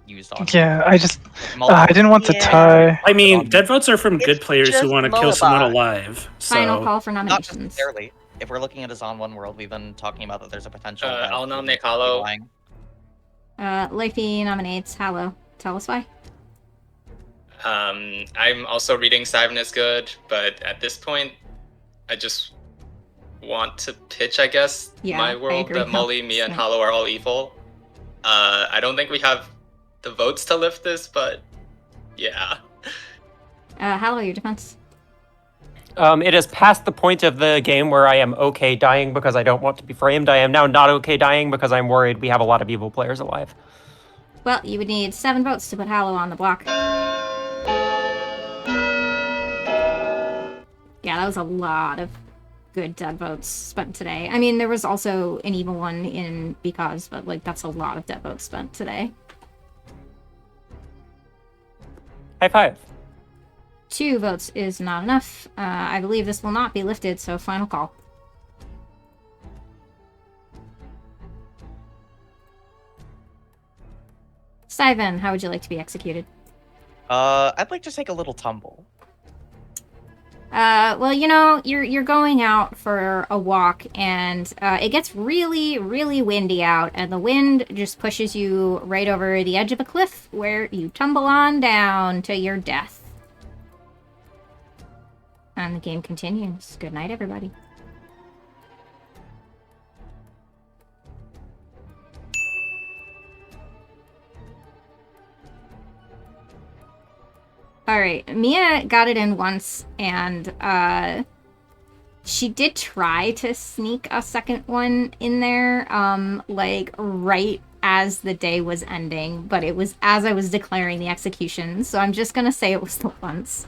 used on. Yeah, I didn't want to tie. I mean, dead votes are from good players who want to kill someone alive. So. Final call for nominations. Not necessarily. If we're looking at a Zon 1 world, we've been talking about that there's a potential. I'll nominate Hallow. Lifey nominates Hallow. Tell us why. I'm also reading Sivan is good, but at this point, I just want to pitch, I guess, my world that Molly, me, and Hallow are all evil. I don't think we have the votes to lift this, but yeah. Hallow, your defense. It is past the point of the game where I am okay dying because I don't want to be framed. I am now not okay dying because I'm worried we have a lot of evil players alive. Well, you would need 7 votes to put Hallow on the block. Yeah, that was a lot of good dead votes spent today. I mean, there was also an evil one in Because, but that's a lot of dead votes spent today. High five. 2 votes is not enough. I believe this will not be lifted, so final call. Sivan, how would you like to be executed? I'd like to take a little tumble. Well, you know, you're going out for a walk, and it gets really, really windy out, and the wind just pushes you right over the edge of a cliff, where you tumble on down to your death. And the game continues. Good night, everybody. Alright, Mia got it in once, and she did try to sneak a second one in there, like, right as the day was ending, but it was as I was declaring the execution, so I'm just gonna say it was the once.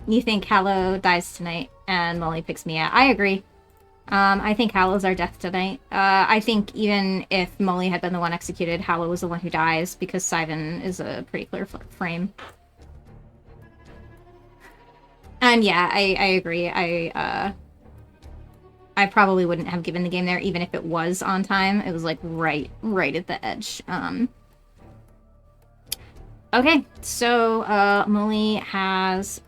You think Hallow dies tonight, and Molly picks Mia. I agree. I think Hallow's our death tonight. I think even if Molly had been the one executed, Hallow was the one who dies, because Sivan is a pretty clear frame. And yeah, I agree. I probably wouldn't have given the game there, even if it was on time. It was like right at the edge. Okay, so Molly has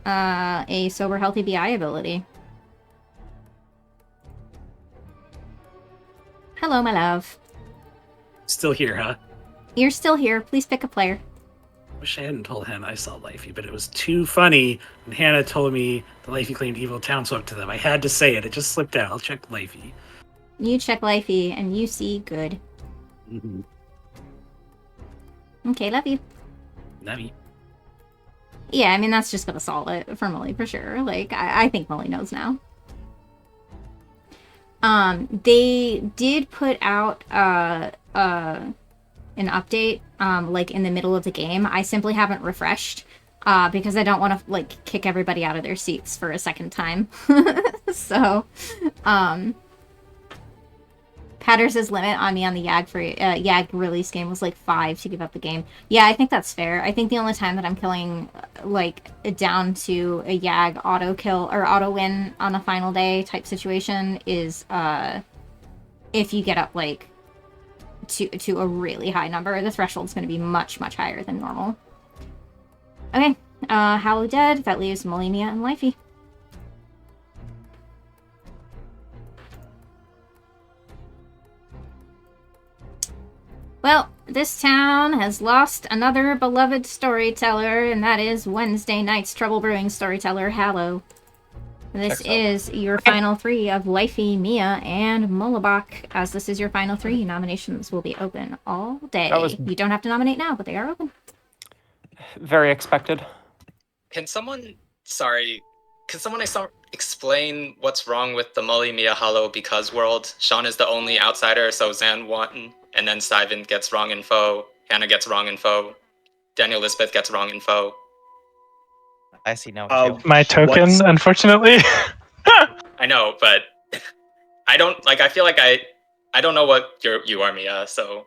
a Sober Healthy BI ability. Hello, my love. Still here, huh? You're still here. Please pick a player. Wish I hadn't told Hannah I saw Lifey, but it was too funny when Hannah told me the Lifey claimed evil townsfolk to them. I had to say it. It just slipped out. I'll check Lifey. You check Lifey, and you see good. Mm-hmm. Okay, love you. Love you. Yeah, I mean, that's just gonna solve it for Molly, for sure. Like, I think Molly knows now. They did put out, an update, like, in the middle of the game. I simply haven't refreshed, because I don't want to, like, kick everybody out of their seats for a second time. So, Patters's limit on me on the YAG release game was like 5 to give up the game. Yeah, I think that's fair. I think the only time that I'm killing, like, down to a YAG auto kill or auto win on a final day type situation is if you get up, like, to a really high number. The threshold's going to be much, much higher than normal. Okay, Hallow dead. That leaves Molenia and Lifey. Well, this town has lost another beloved storyteller, and that is Wednesday night's Trouble Brewing storyteller, Hallow. This is your final 3 of Lifey, Mia, and Mullabach. As this is your final 3, nominations will be open all day. You don't have to nominate now, but they are open. Very expected. Can someone explain what's wrong with the Molly Mia Hollow because world? Sean is the only outsider, so Xan won, and then Sivan gets wrong info, Hannah gets wrong info, Daniel Lisbeth gets wrong info. I see no issue. My token, unfortunately. I know, but I don't, like, I feel like I don't know what you are, Mia, so,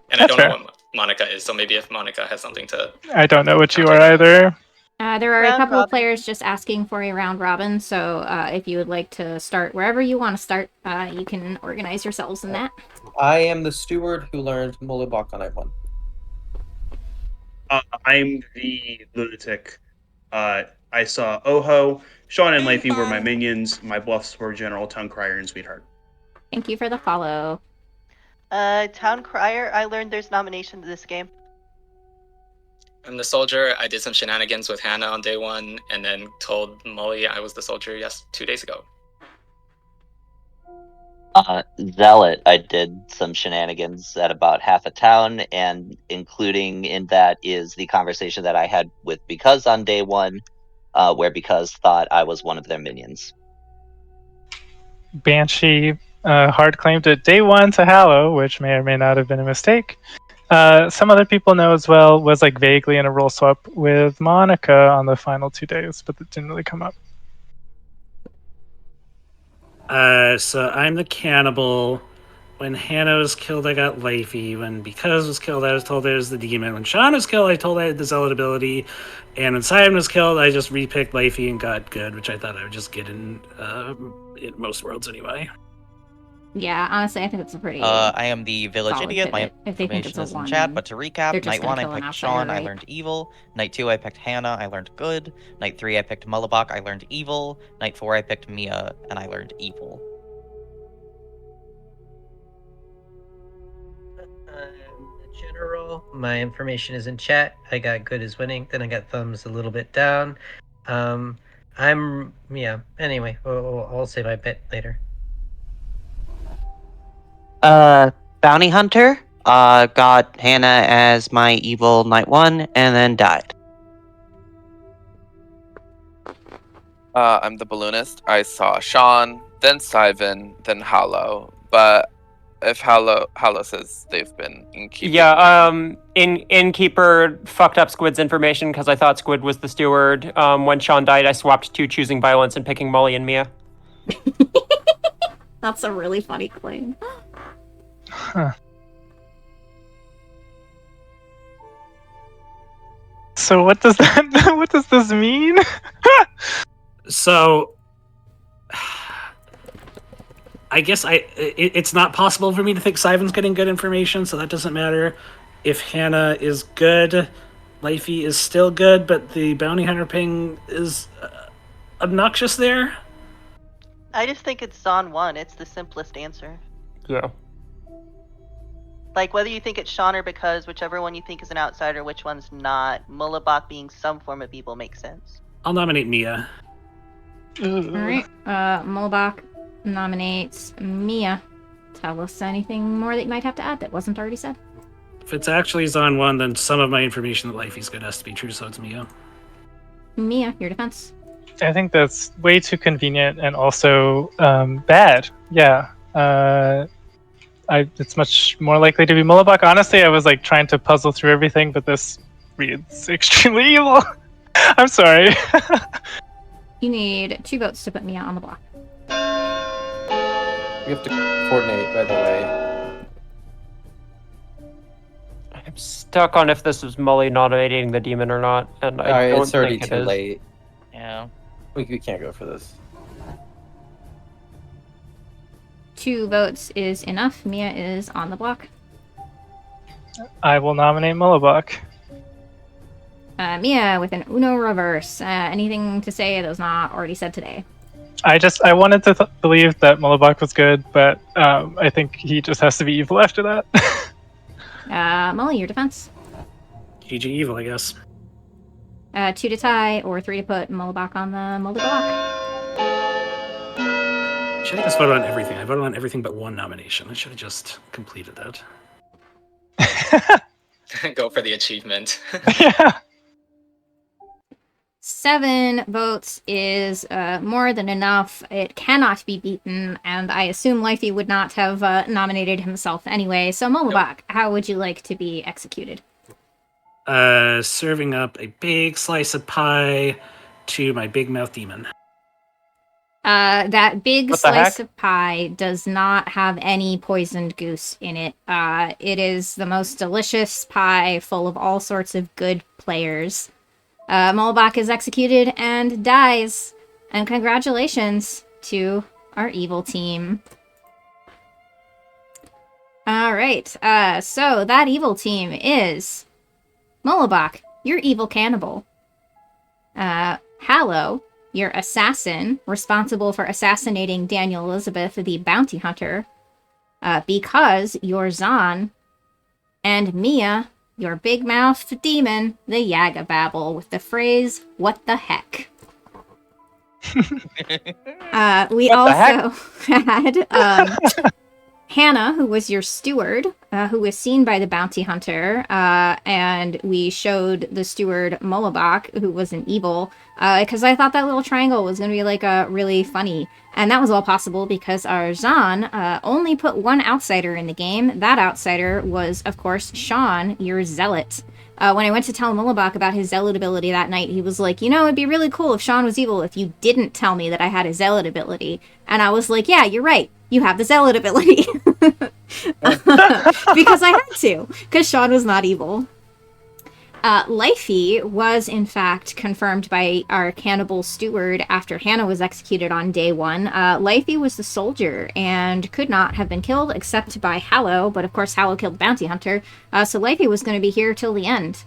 and I don't know what Monica is, so maybe if Monica has something to... I don't know what you are either. There are a couple of players just asking for a round robin, so if you would like to start wherever you want to start, you can organize yourselves in that. I am the steward who learned Mullabach on I1. I'm the lunatic. I saw Oho. Sean and Lifey were my minions. My bluffs were General, Tongue Crier, and Sweetheart. Thank you for the follow. Town Crier, I learned there's nomination to this game. I'm the soldier. I did some shenanigans with Hannah on day 1, and then told Molly I was the soldier 2 days ago. Zealot, I did some shenanigans at about half a town, and including in that is the conversation that I had with Because on day 1, where Because thought I was one of their minions. Banshee hard claimed it day 1 to Hallow, which may or may not have been a mistake. Some other people know as well was like vaguely in a role swap with Monica on the final 2 days, but it didn't really come up. So I'm the cannibal. When Hannah was killed, I got Lifey. When Because was killed, I was told I was the demon. When Sean was killed, I told I had the zealot ability. And when Simon was killed, I just repicked Lifey and got good, which I thought I would just get in most worlds anyway. Yeah, honestly, I think it's a pretty. I am the village solid idiot. My pivot. If they think information it's is a in one, chat, then but to they're recap, just night gonna 1 I kill an picked outsider, Sean, I right? learned evil. Night 2 I picked Hannah, I learned good. Night 3 I picked Mullabak, I learned evil. Night 4 I picked Mia, and I learned evil. General, my information is in chat. I got good as winning, then I got thumbs a little bit down. Anyway, I'll say my bit later. Bounty Hunter, got Hannah as my evil night 1 and then died. I'm the balloonist. I saw Sean, then Sivan, then Hallow. But if Hallow says they've been innkeeping. Yeah, innkeeper fucked up Squid's information because I thought Squid was the steward. When Sean died, I swapped to choosing violence and picking Molly and Mia. That's a really funny claim. Huh. So what does that? What does this mean? So, I guess it's not possible for me to think Sivan's getting good information, so that doesn't matter. If Hannah is good, Lifey is still good, but the bounty hunter ping is obnoxious there. I just think it's Zon 1. It's the simplest answer. Yeah. Like, whether you think it's Sean or because whichever one you think is an outsider, which one's not, Mullabak being some form of evil makes sense. I'll nominate Mia. Alright, Mullabak nominates Mia. Tell us anything more that you might have to add that wasn't already said. If it's actually Zon 1, then some of my information that Lifey's good has to be true, so it's Mia. Mia, your defense. I think that's way too convenient and also bad. Yeah. It's much more likely to be Mullabak. Honestly, I was like trying to puzzle through everything, but this reads extremely evil. I'm sorry. You need 2 votes to put Mia on the block. We have to coordinate, by the way. I'm stuck on if this is Molly nominating the demon or not, and I don't it's already think too it is. late. Yeah. We can't go for this. 2 votes is enough. Mia is on the block. I will nominate Mullabak. Mia with an Uno reverse. Anything to say that was not already said today? I wanted to believe that Mullabak was good, but I think he just has to be evil after that. Molly, your defense. GG evil, I guess. 2 to tie or 3 to put Mullabak on the Moldy block. Should have just voted on everything. I voted on everything but one nomination. I should have just completed that. Go for the achievement. Yeah. 7 votes is more than enough. It cannot be beaten, and I assume Lifey would not have nominated himself anyway. So Mullabak, how would you like to be executed? Serving up a big slice of pie to my big mouth demon. That big slice of pie does not have any poisoned goose in it. It is the most delicious pie full of all sorts of good players. Mullabak is executed and dies. And congratulations to our evil team. Alright, so that evil team is Mullabak, your evil cannibal. Hallow, your assassin, responsible for assassinating Daniel Elizabeth, the bounty hunter, because you're Zon, and Mia, your big-mouthed demon, the Yaga Babble, with the phrase, "What the heck?" We also had Hannah, who was your steward, who was seen by the bounty hunter, and we showed the steward Mullabak, who was an evil, because I thought that little triangle was going to be like really funny. And that was all possible because our Zon only put one outsider in the game. That outsider was, of course, Sean, your zealot. When I went to tell Mullabak about his zealot ability that night, he was like, you know, it'd be really cool if Sean was evil if you didn't tell me that I had a zealot ability. And I was like, yeah, you're right. You have the zealot ability. Because I had to. Because Sean was not evil. Lifey was in fact confirmed by our cannibal steward after Hannah was executed on day 1. Lifey was the soldier and could not have been killed except by Hallow, but of course Hallow killed the bounty hunter, so Lifey was going to be here till the end.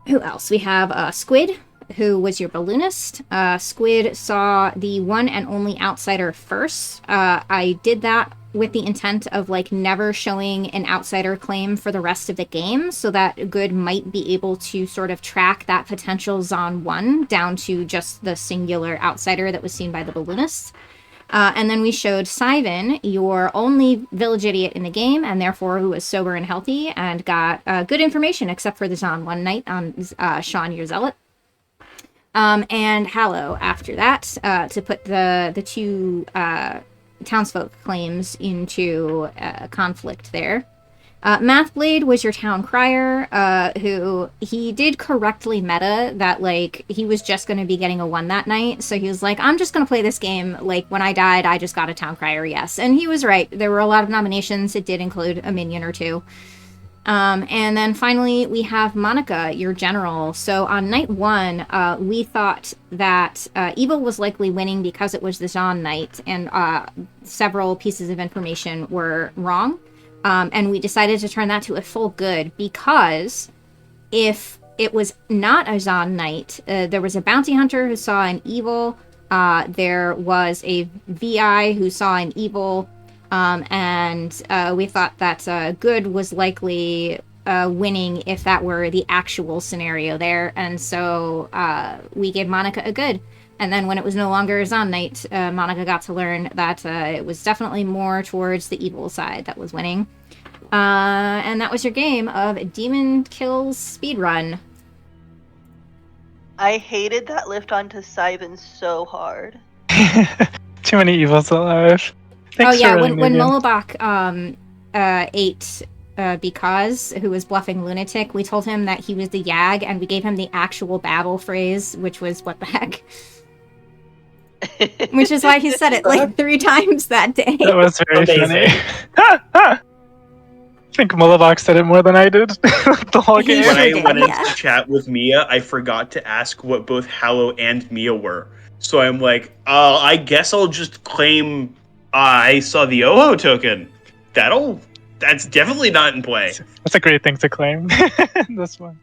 Who else? We have Squid, who was your balloonist. Squid saw the one and only outsider first. I did that with the intent of like never showing an outsider claim for the rest of the game, so that Good might be able to sort of track that potential XAAN 1 down to just the singular outsider that was seen by the balloonists. And then we showed Syvan, your only village idiot in the game, and therefore who was sober and healthy, and got good information except for the XAAN 1 night on Sean, your zealot. And Hallow after that, to put the two townsfolk claims into conflict there. Mathblade was your town crier, who he did correctly meta that like he was just going to be getting a 1 that night, so he was like, I'm just going to play this game like when I died I just got a town crier, yes. And he was right, there were a lot of nominations, it did include a minion or two. And then finally we have Monica, your general. So on night 1, we thought that Evil was likely winning because it was the XAAN night, and several pieces of information were wrong. And we decided to turn that to a full good, because if it was not a XAAN night, there was a bounty hunter who saw an Evil, there was a VI who saw an Evil, and we thought that Good was likely winning if that were the actual scenario there, and so we gave Monica a good. And then when it was no longer a XAAN night, Monica got to learn that it was definitely more towards the evil side that was winning. And that was your game of Demon Kills Speedrun. I hated that lift onto Syvan so hard. Too many evils alive. Thanks oh yeah, for when Minion. Molobok ate Because, who was bluffing Lunatic, we told him that he was the Yag, and we gave him the actual Babble phrase, which was, what the heck? Which is why he said it like 3 times that day. That was very funny. I think Molobok said it more than I did the whole game. When I went into chat with Mia, I forgot to ask what both Hallow and Mia were. So I'm like, I guess I'll just claim I saw the Oho token. That's definitely not in play. That's a great thing to claim. This one.